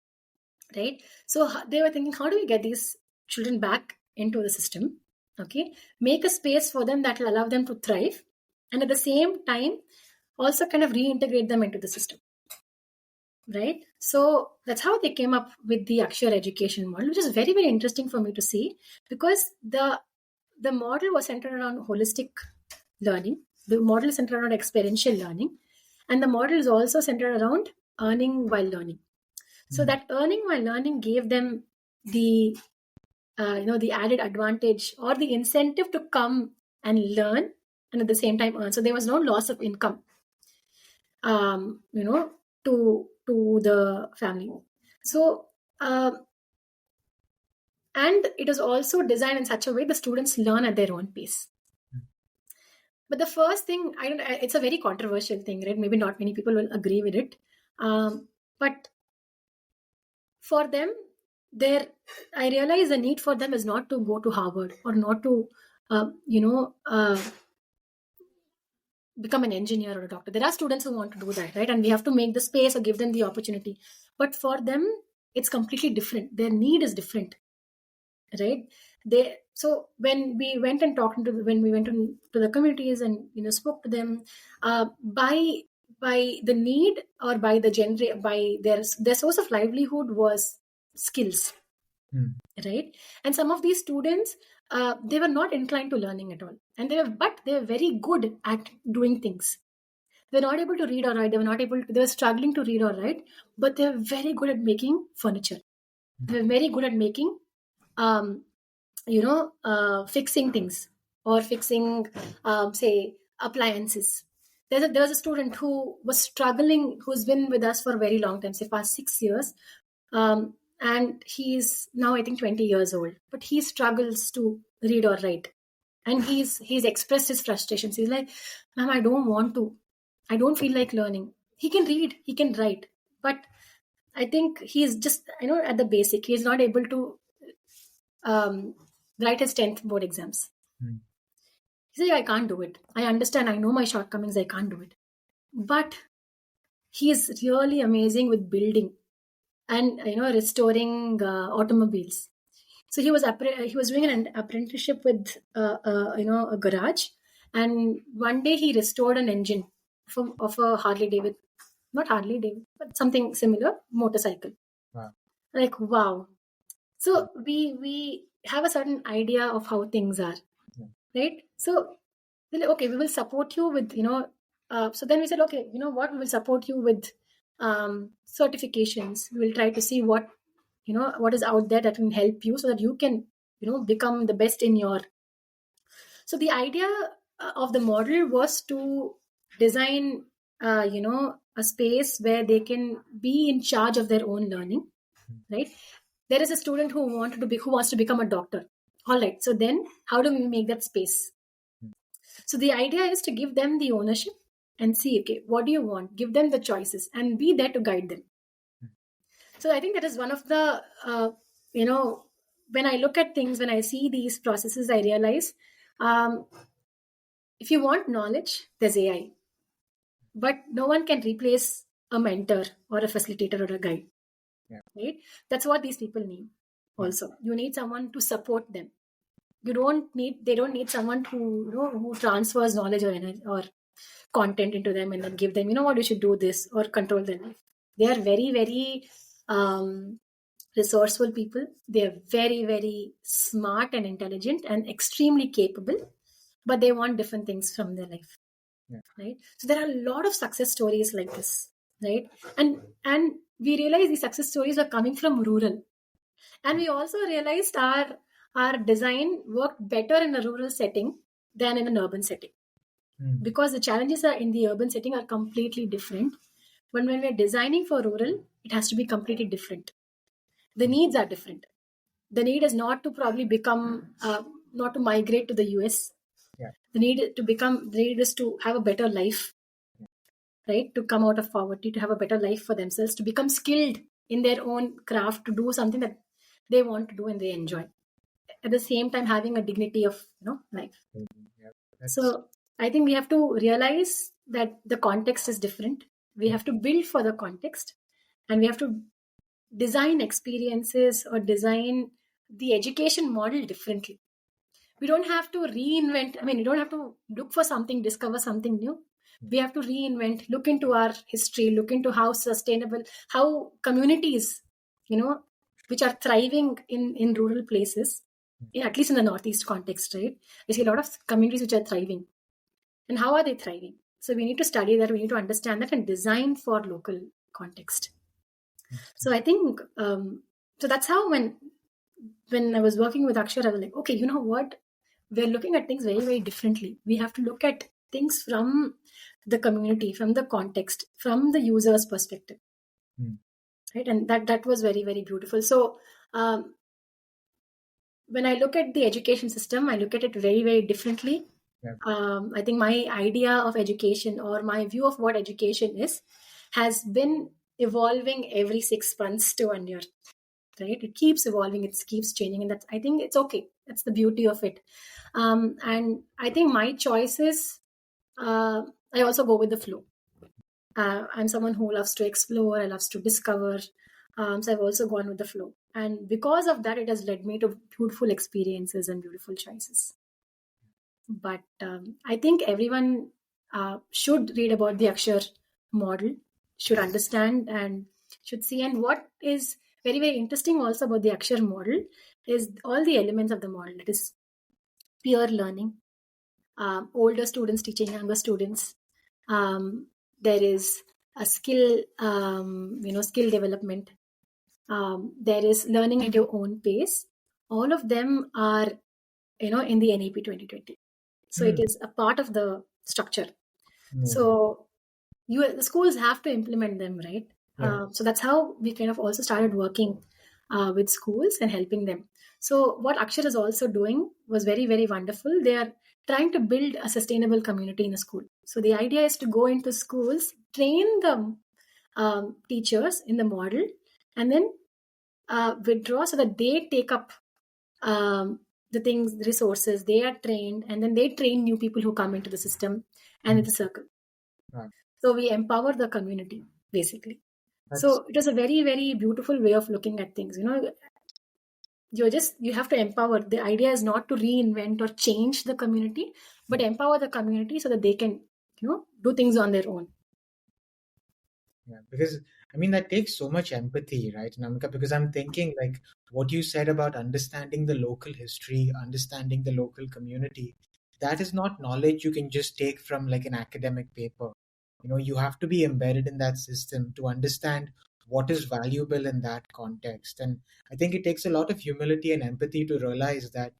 Speaker 2: right? So they were thinking, how do we get these children back into the system? Okay, make a space for them that will allow them to thrive, and at the same time, also kind of reintegrate them into the system, right? So that's how they came up with the Akshar education model, which is very, very interesting for me to see because the model was centered around holistic learning. The model is centered around experiential learning, and the model is also centered around earning while learning. So that earning while learning gave them the the added advantage or the incentive to come and learn and at the same time earn. So there was no loss of income. you know, to the family. So and it is also designed in such a way the students learn at their own pace. But the first thing, I don't, it's a very controversial thing, right? Maybe not many people will agree with it. But for them, I realize the need for them is not to go to Harvard or not to, you know, become an engineer or a doctor. There are students who want to do that, right? And we have to make the space or give them the opportunity. But for them, it's completely different. Their need is different, right? So when we went and talked to when we went to the communities and spoke to them, by the need or by the by their source of livelihood was skills, right? And some of these students, they were not inclined to learning at all, and they were very good at doing things. They're not able to read or write. They were struggling to read or write, but they're very good at making furniture. They're very good at making fixing things or fixing, say, appliances. There was a student who was struggling, who's been with us for a very long time, say past 6 years, and he's now I think 20 years old, but he struggles to read or write, and he's expressed his frustrations. He's like, "Ma'am, I don't feel like learning." He can read, he can write, but I think he's just at the basic. He's not able to write his 10th board exams. He said, I can't do it. I understand. I know my shortcomings. I can't do it. But he is really amazing with building and restoring automobiles. So he was doing an apprenticeship with a garage, and one day he restored an engine of a Harley Davidson, not Harley Davidson, but something similar motorcycle.
Speaker 1: Wow.
Speaker 2: Like, wow. So we have a certain idea of how things are, right? So okay, we will support you with so then we said, okay, you know what, we will support you with certifications. We will try to see what is out there that can help you so that you can become the best in your. So the idea of the model was to design a space where they can be in charge of their own learning, right? There is a student who wants to become a doctor. All right, so then how do we make that space? So the idea is to give them the ownership and see, okay, what do you want? Give them the choices and be there to guide them. So I think that is one of the, when I look at things, when I see these processes, I realize if you want knowledge, there's AI. But no one can replace a mentor or a facilitator or a guide.
Speaker 1: Yeah.
Speaker 2: Right? That's what these people need. Also, you need someone to support them. They don't need someone who transfers knowledge or content into them and then give them, what, you should do this or control their life. They are very, very resourceful people. They are very, very smart and intelligent and extremely capable, but they want different things from their life.
Speaker 1: Yeah.
Speaker 2: Right? So there are a lot of success stories like this, right? And we realize these success stories are coming from rural. And we also realized our design worked better in a rural setting than in an urban setting. Because the challenges in the urban setting are completely different. But when we're designing for rural, it has to be completely different. The needs are different. The need is not to probably become, not to migrate to the US.
Speaker 1: Yeah.
Speaker 2: The need is to have a better life, right? To come out of poverty, to have a better life for themselves, to become skilled in their own craft, to do something that they want to do and they enjoy. At the same time, having a dignity of life.
Speaker 1: Yeah,
Speaker 2: so I think we have to realize that the context is different. We have to build for the context, and we have to design experiences or design the education model differently. We don't have to reinvent. I mean, you don't have to look for something, discover something new. We have to reinvent, look into our history, look into how sustainable, how communities, which are thriving in rural places, at least in the Northeast context, right? We see a lot of communities which are thriving. And how are they thriving? So we need to study that, we need to understand that and design for local context. So I think, so that's how when I was working with Akshar, I was like, okay, you know what? We're looking at things very, very differently. We have to look at things from the community, from the context, from the user's perspective,
Speaker 1: Mm.
Speaker 2: right? And that was very, very beautiful. So um, when I look at the education system, I look at it very, very differently.
Speaker 1: Yeah.
Speaker 2: I think my idea of education, or my view of what education is, has been evolving every 6 months to 1 year. Right? It keeps evolving, it keeps changing, and that, I think, it's okay. That's the beauty of it. And I think my choices, I also go with the flow. I'm someone who loves to explore, I loves to discover. So I've also gone with the flow, and because of that, it has led me to beautiful experiences and beautiful choices. But I think everyone should read about the Akshar model, should understand and should see. And what is very, very interesting also about the Akshar model is all the elements of the model. It is peer learning, older students teaching younger students. There is a skill, skill development. There is learning at your own pace. All of them are, in the NEP 2020. So it
Speaker 1: Mm.
Speaker 2: is a part of the structure.
Speaker 1: Amazing.
Speaker 2: So the schools have to implement them, right?
Speaker 1: Yeah.
Speaker 2: So that's how we kind of also started working with schools and helping them. So what Akshar is also doing was very, very wonderful. They are trying to build a sustainable community in a school. So the idea is to go into schools, train the teachers in the model, and then withdraw so that they take up the things, the resources. They are trained, and then they train new people who come into the system and
Speaker 1: Mm.
Speaker 2: it's a circle.
Speaker 1: Right.
Speaker 2: So we empower the community, basically.
Speaker 1: That's
Speaker 2: So it was a very, very beautiful way of looking at things. You have to empower. The idea is not to reinvent or change the community, but empower the community so that they can, do things on their own.
Speaker 1: Yeah, because I mean that takes so much empathy, right, Namika? Because I'm thinking like what you said about understanding the local history, understanding the local community, that is not knowledge you can just take from like an academic paper. You have to be embedded in that system to understand what is valuable in that context. And I think it takes a lot of humility and empathy to realize that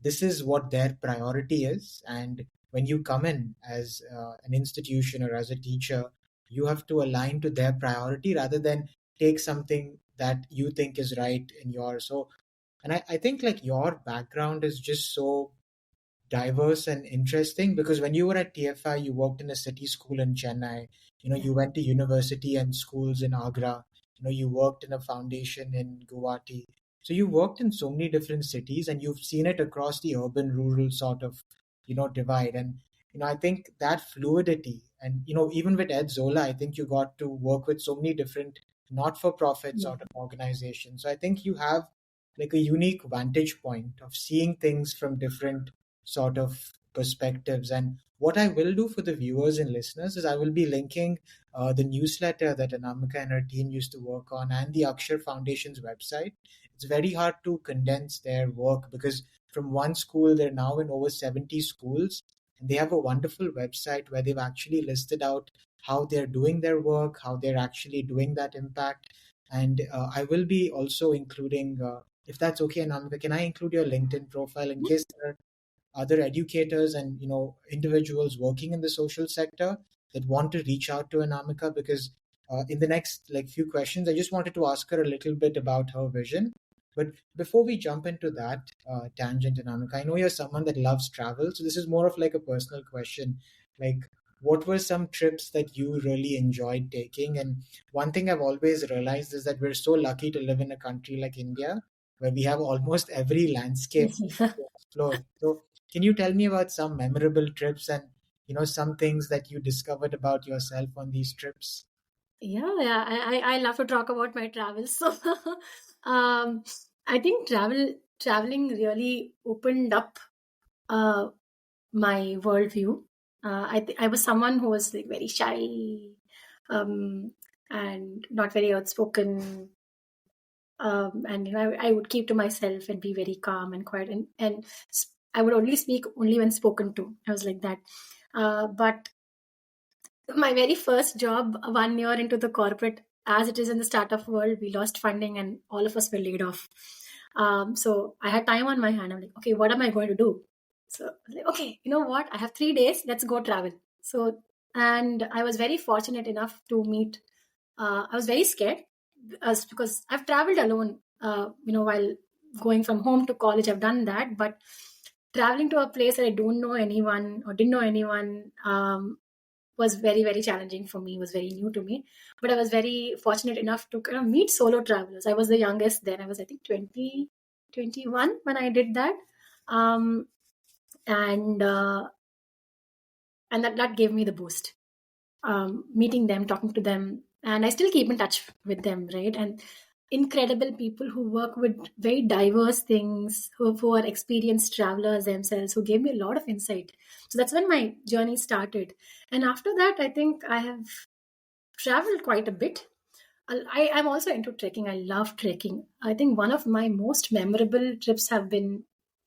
Speaker 1: this is what their priority is. And when you come in as an institution or as a teacher, you have to align to their priority rather than take something that you think is right in your. So and I think like your background is just so diverse and interesting because when you were at TFI, you worked in a city school in Chennai.
Speaker 2: Yeah.
Speaker 1: You went to university and schools in Agra. You worked in a foundation in Guwahati. So you worked in so many different cities and you've seen it across the urban rural sort of, divide. And, I think that fluidity and, even with Ed Zola, I think you got to work with so many different not for profit
Speaker 2: Yeah.
Speaker 1: sort of organizations. So I think you have like a unique vantage point of seeing things from different sort of perspectives. And what I will do for the viewers and listeners is I will be linking the newsletter that Anamika and her team used to work on and the Akshar Foundation's website. It's very hard to condense their work because from one school, they're now in over 70 schools. And they have a wonderful website where they've actually listed out how they're doing their work, how they're actually doing that impact. And I will be also including, if that's okay, Anamika, can I include your LinkedIn profile in case there are other educators and individuals working in the social sector that want to reach out to Anamika because in the next like few questions I just wanted to ask her a little bit about her vision. But before we jump into that tangent, Anamika, I know you're someone that loves travel, so this is more of like a personal question. Like, what were some trips that you really enjoyed taking? And one thing I've always realized is that we're so lucky to live in a country like India where we have almost every landscape to explore. So can you tell me about some memorable trips and some things that you discovered about yourself on these trips?
Speaker 2: Yeah, yeah. I love to talk about my travels. So, um, I think traveling really opened up uh, my worldview. I was someone who was like very shy, um, and not very outspoken. And I would keep to myself and be very calm and quiet, and I would only speak only when spoken to. I was like that. But my very first job, 1 year into the corporate, as it is in the startup world, we lost funding and all of us were laid off. So I had time on my hand. I'm like, okay, what am I going to do? So I was like, okay, you know what? I have 3 days. Let's go travel. So And I was very fortunate enough to meet. I was very scared because I've traveled alone. While going from home to college, I've done that. But traveling to a place that I don't know anyone or didn't know anyone was very, very challenging for me. Was very new to me. But I was very fortunate enough to kind of meet solo travelers. I was the youngest then. I was, I think, 20, 21 when I did that. Um, and that gave me the boost. Meeting them, talking to them, and I still keep in touch with them, right? And incredible people who work with very diverse things, who are experienced travelers themselves, who gave me a lot of insight. So that's when my journey started. And after that, I think I have traveled quite a bit. I'm also into trekking. I love trekking. I think one of my most memorable trips have been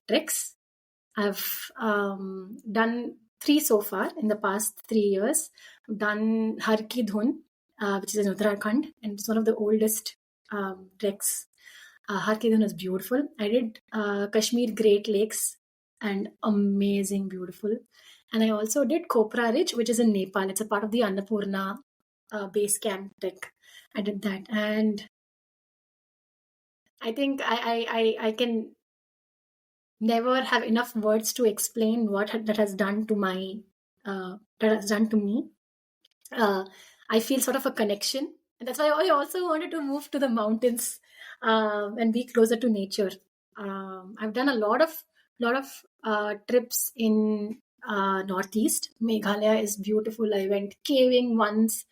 Speaker 2: treks. I've done three so far in the past 3 years. I've done Har Ki Dhun, which is in Uttarakhand, and it's one of the oldest treks. Har Ki Dhun is beautiful. I did Kashmir Great Lakes, and amazing, beautiful. And I also did Kopra Ridge, which is in Nepal. It's a part of the Annapurna base camp trek. I did that, and I think I can never have enough words to explain what that has done to that has done to me. I feel sort of a connection, and that's why I also wanted to move to the mountains and be closer to nature. I've done a lot of trips in northeast. Meghalaya is beautiful. I went caving once.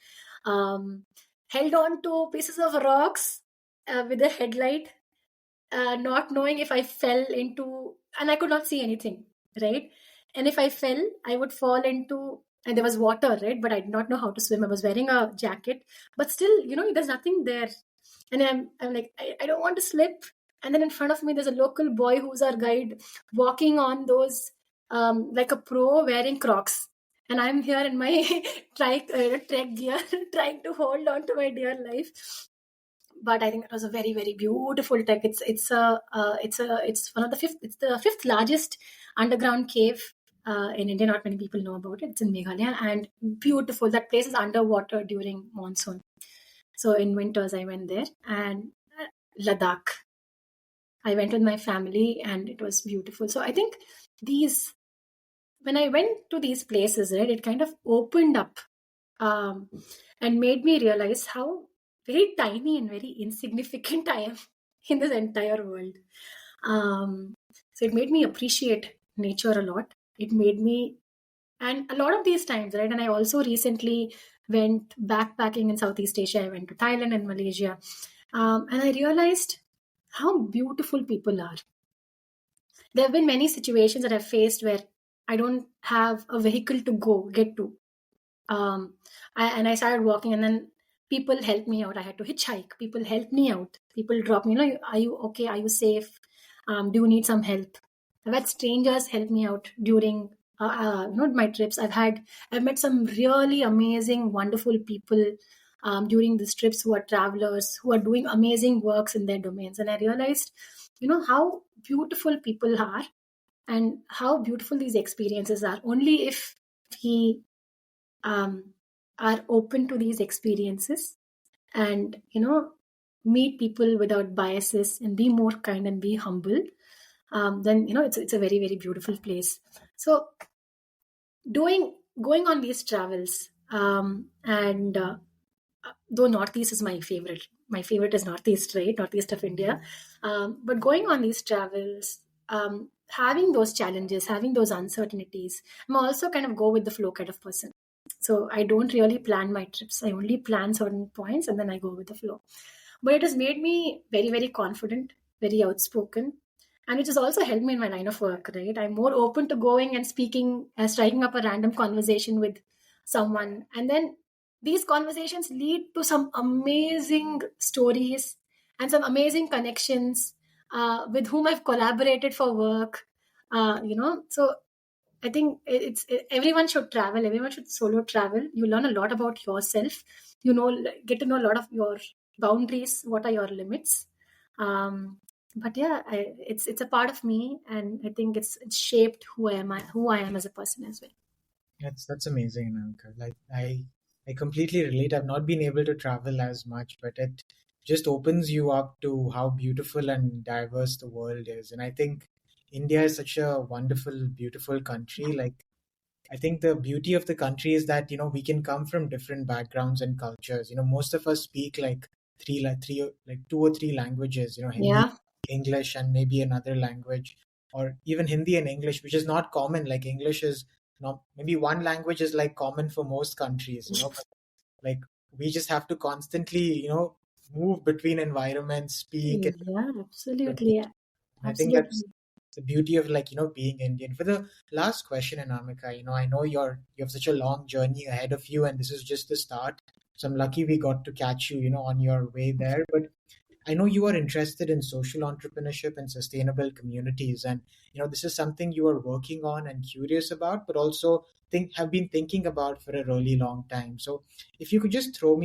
Speaker 2: Held on to pieces of rocks with a headlight, not knowing if I fell into, and I could not see anything, right? And if I fell, I would fall into, and there was water, right? But I did not know how to swim. I was wearing a jacket, but still, there's nothing there. And I'm like, I don't want to slip. And then in front of me, there's a local boy who's our guide walking on those, like a pro wearing Crocs. And I'm here in my trek gear, trying to hold on to my dear life. But I think it was a very, very beautiful trek. It's one of the fifth largest underground cave in India. Not many people know about it. It's in Meghalaya, and beautiful. That place is underwater during monsoon. So in winters, I went there. And Ladakh, I went with my family, and it was beautiful. So I think these when I went to these places, right, it kind of opened up um, and made me realize how very tiny and very insignificant I am in this entire world. Um, so it made me appreciate nature a lot. It made me, and a lot of these times, right? And I also recently went backpacking in Southeast Asia. I went to Thailand and Malaysia. And I realized how beautiful people are. There have been many situations that I've faced where I don't have a vehicle to get to. And I started walking, and then people helped me out. I had to hitchhike. People helped me out. People dropped me. Are you okay? Are you safe? Do you need some help? I've had strangers help me out during my trips. I've met some really amazing, wonderful people during these trips who are travelers who are doing amazing works in their domains. And I realized, how beautiful people are and how beautiful these experiences are. Only if we are open to these experiences and meet people without biases and be more kind and be humble, then it's a very, very beautiful place. So going on these travels, and though northeast is my favorite is northeast, right? Northeast of India. But going on these travels, having those challenges, having those uncertainties, I'm also kind of go with the flow kind of person. So I don't really plan my trips. I only plan certain points and then I go with the flow. But it has made me very, very confident, very outspoken, and it has also helped me in my line of work, right? I'm more open to going and speaking and striking up a random conversation with someone. And then these conversations lead to some amazing stories and some amazing connections with whom I've collaborated for work. So I think everyone should travel. Everyone should solo travel. You learn a lot about yourself. Get to know a lot of your boundaries. What are your limits? But yeah, it's a part of me, and I think it's shaped who I am as a person as well.
Speaker 1: That's amazing, Anamika. Like I completely relate. I've not been able to travel as much, but it just opens you up to how beautiful and diverse the world is. And I think India is such a wonderful, beautiful country. Like I think the beauty of the country is that we can come from different backgrounds and cultures. Most of us speak like like two or three languages. Hindi,
Speaker 2: Yeah.
Speaker 1: English, and maybe another language, or even Hindi and English, which is not common. Like English is not maybe one language is like common for most countries. But like we just have to constantly move between environments, speak and
Speaker 2: Yeah, absolutely.
Speaker 1: communicate.
Speaker 2: Yeah,
Speaker 1: And I think that's
Speaker 2: absolutely.
Speaker 1: the beauty of being Indian. For the last question, Anamika, I know you have such a long journey ahead of you, and this is just the start. So I'm lucky we got to catch you, on your way there. But I know you are interested in social entrepreneurship and sustainable communities, and this is something you are working on and curious about, but also have been thinking about for a really long time. So, if you could just throw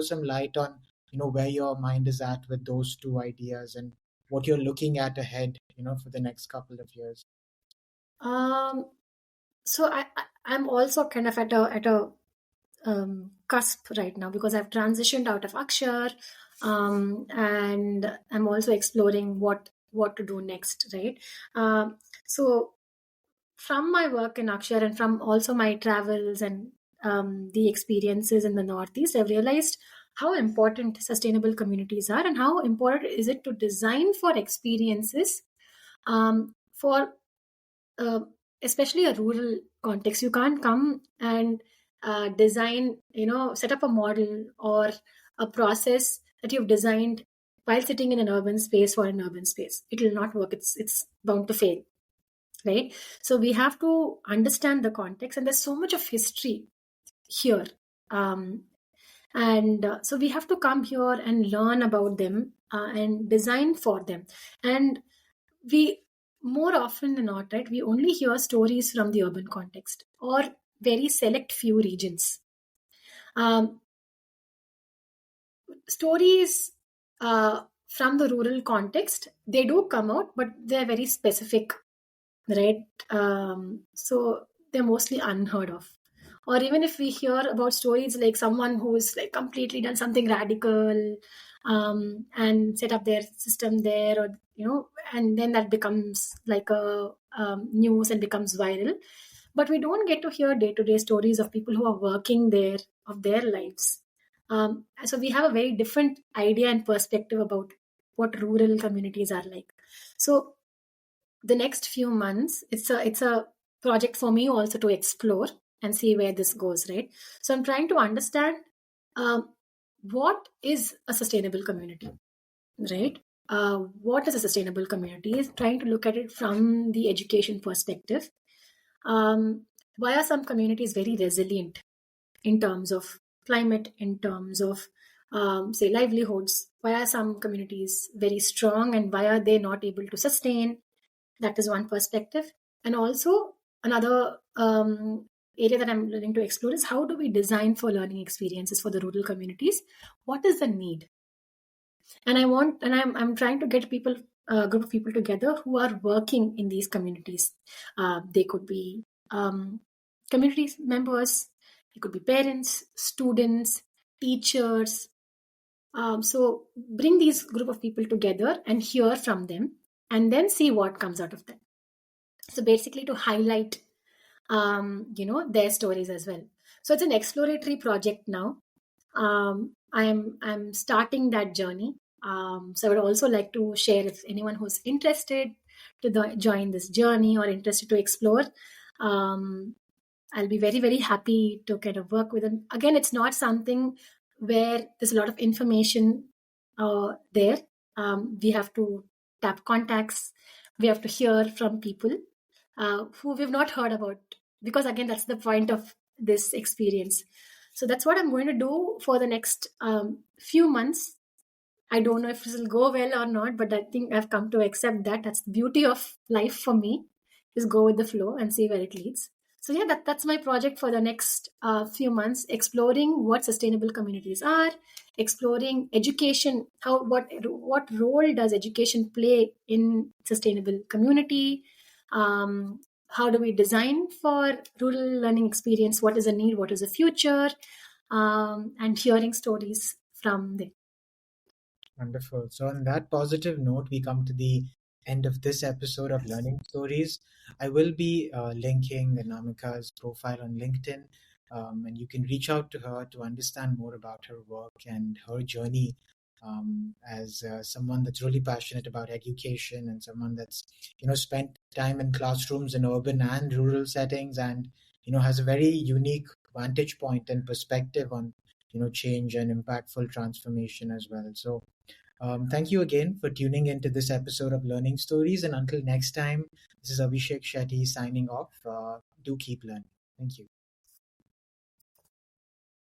Speaker 1: some light on where your mind is at with those two ideas and what you're looking at ahead, for the next couple of years.
Speaker 2: Um, so I'm also kind of at a cusp right now because I've transitioned out of Akshar, and I'm also exploring what to do next, right? So from my work in Akshar and from also my travels and the experiences in the Northeast, I've realized how important sustainable communities are and how important is it to design for experiences for uh, especially a rural context. You can't come and design, set up a model or a process that you've designed while sitting in an urban space for an urban space. It will not work. It's bound to fail, right? So we have to understand the context, and there's so much of history here. Um, and so we have to come here and learn about them and design for them. And we, more often than not, right, we only hear stories from the urban context or very select few regions. um, Stories from the rural context, they do come out, but they're very specific, right? So they're mostly unheard of. Or even if we hear about stories like someone who's like completely done something radical, and set up their system there, or and then that becomes like a news and becomes viral. But we don't get to hear day-to-day stories of people who are working there, of their lives. So we have a very different idea and perspective about what rural communities are like. So the next few months, it's a project for me also to explore and see where this goes, right? So I'm trying to understand um, what is a sustainable community, right? What is a sustainable community is trying to look at it from the education perspective. um, why are some communities very resilient in terms of climate, in terms of say livelihoods? Why are some communities very strong, and why are they not able to sustain? That is one perspective. And also, another area that I'm learning to explore is how do we design for learning experiences for the rural communities? What is the need? And I'm trying to get people, a group of people together who are working in these communities. They could be community members, they could be parents, students, teachers. So bring these group of people together and hear from them, and then see what comes out of them. So basically to highlight their stories as well. So it's an exploratory project now. I'm starting that journey. So I would also like to share, if anyone who's interested to join this journey or interested to explore, um, I'll be very, very happy to kind of work with them. Again, it's not something where there's a lot of information there. We have to tap contacts. We have to hear from people who we've not heard about, because again, that's the point of this experience. So that's what I'm going to do for the next few months. I don't know if this will go well or not, but I think I've come to accept that. That's the beauty of life for me, is go with the flow and see where it leads. So yeah, that's my project for the next few months, exploring what sustainable communities are, exploring education, how what role does education play in sustainable community, how do we design for rural learning experience, what is the need, what is the future, and hearing stories from them.
Speaker 1: Wonderful. So, on that positive note, we come to the end of this episode of Learning Stories. I will be linking Anamika's profile on LinkedIn, and you can reach out to her to understand more about her work and her journey as someone that's really passionate about education and someone that's spent time in classrooms in urban and rural settings, and has a very unique vantage point and perspective on change and impactful transformation as well. So thank you again for tuning into this episode of Learning Stories. And until next time, this is Abhishek Shetty signing off. Do keep learning. Thank you.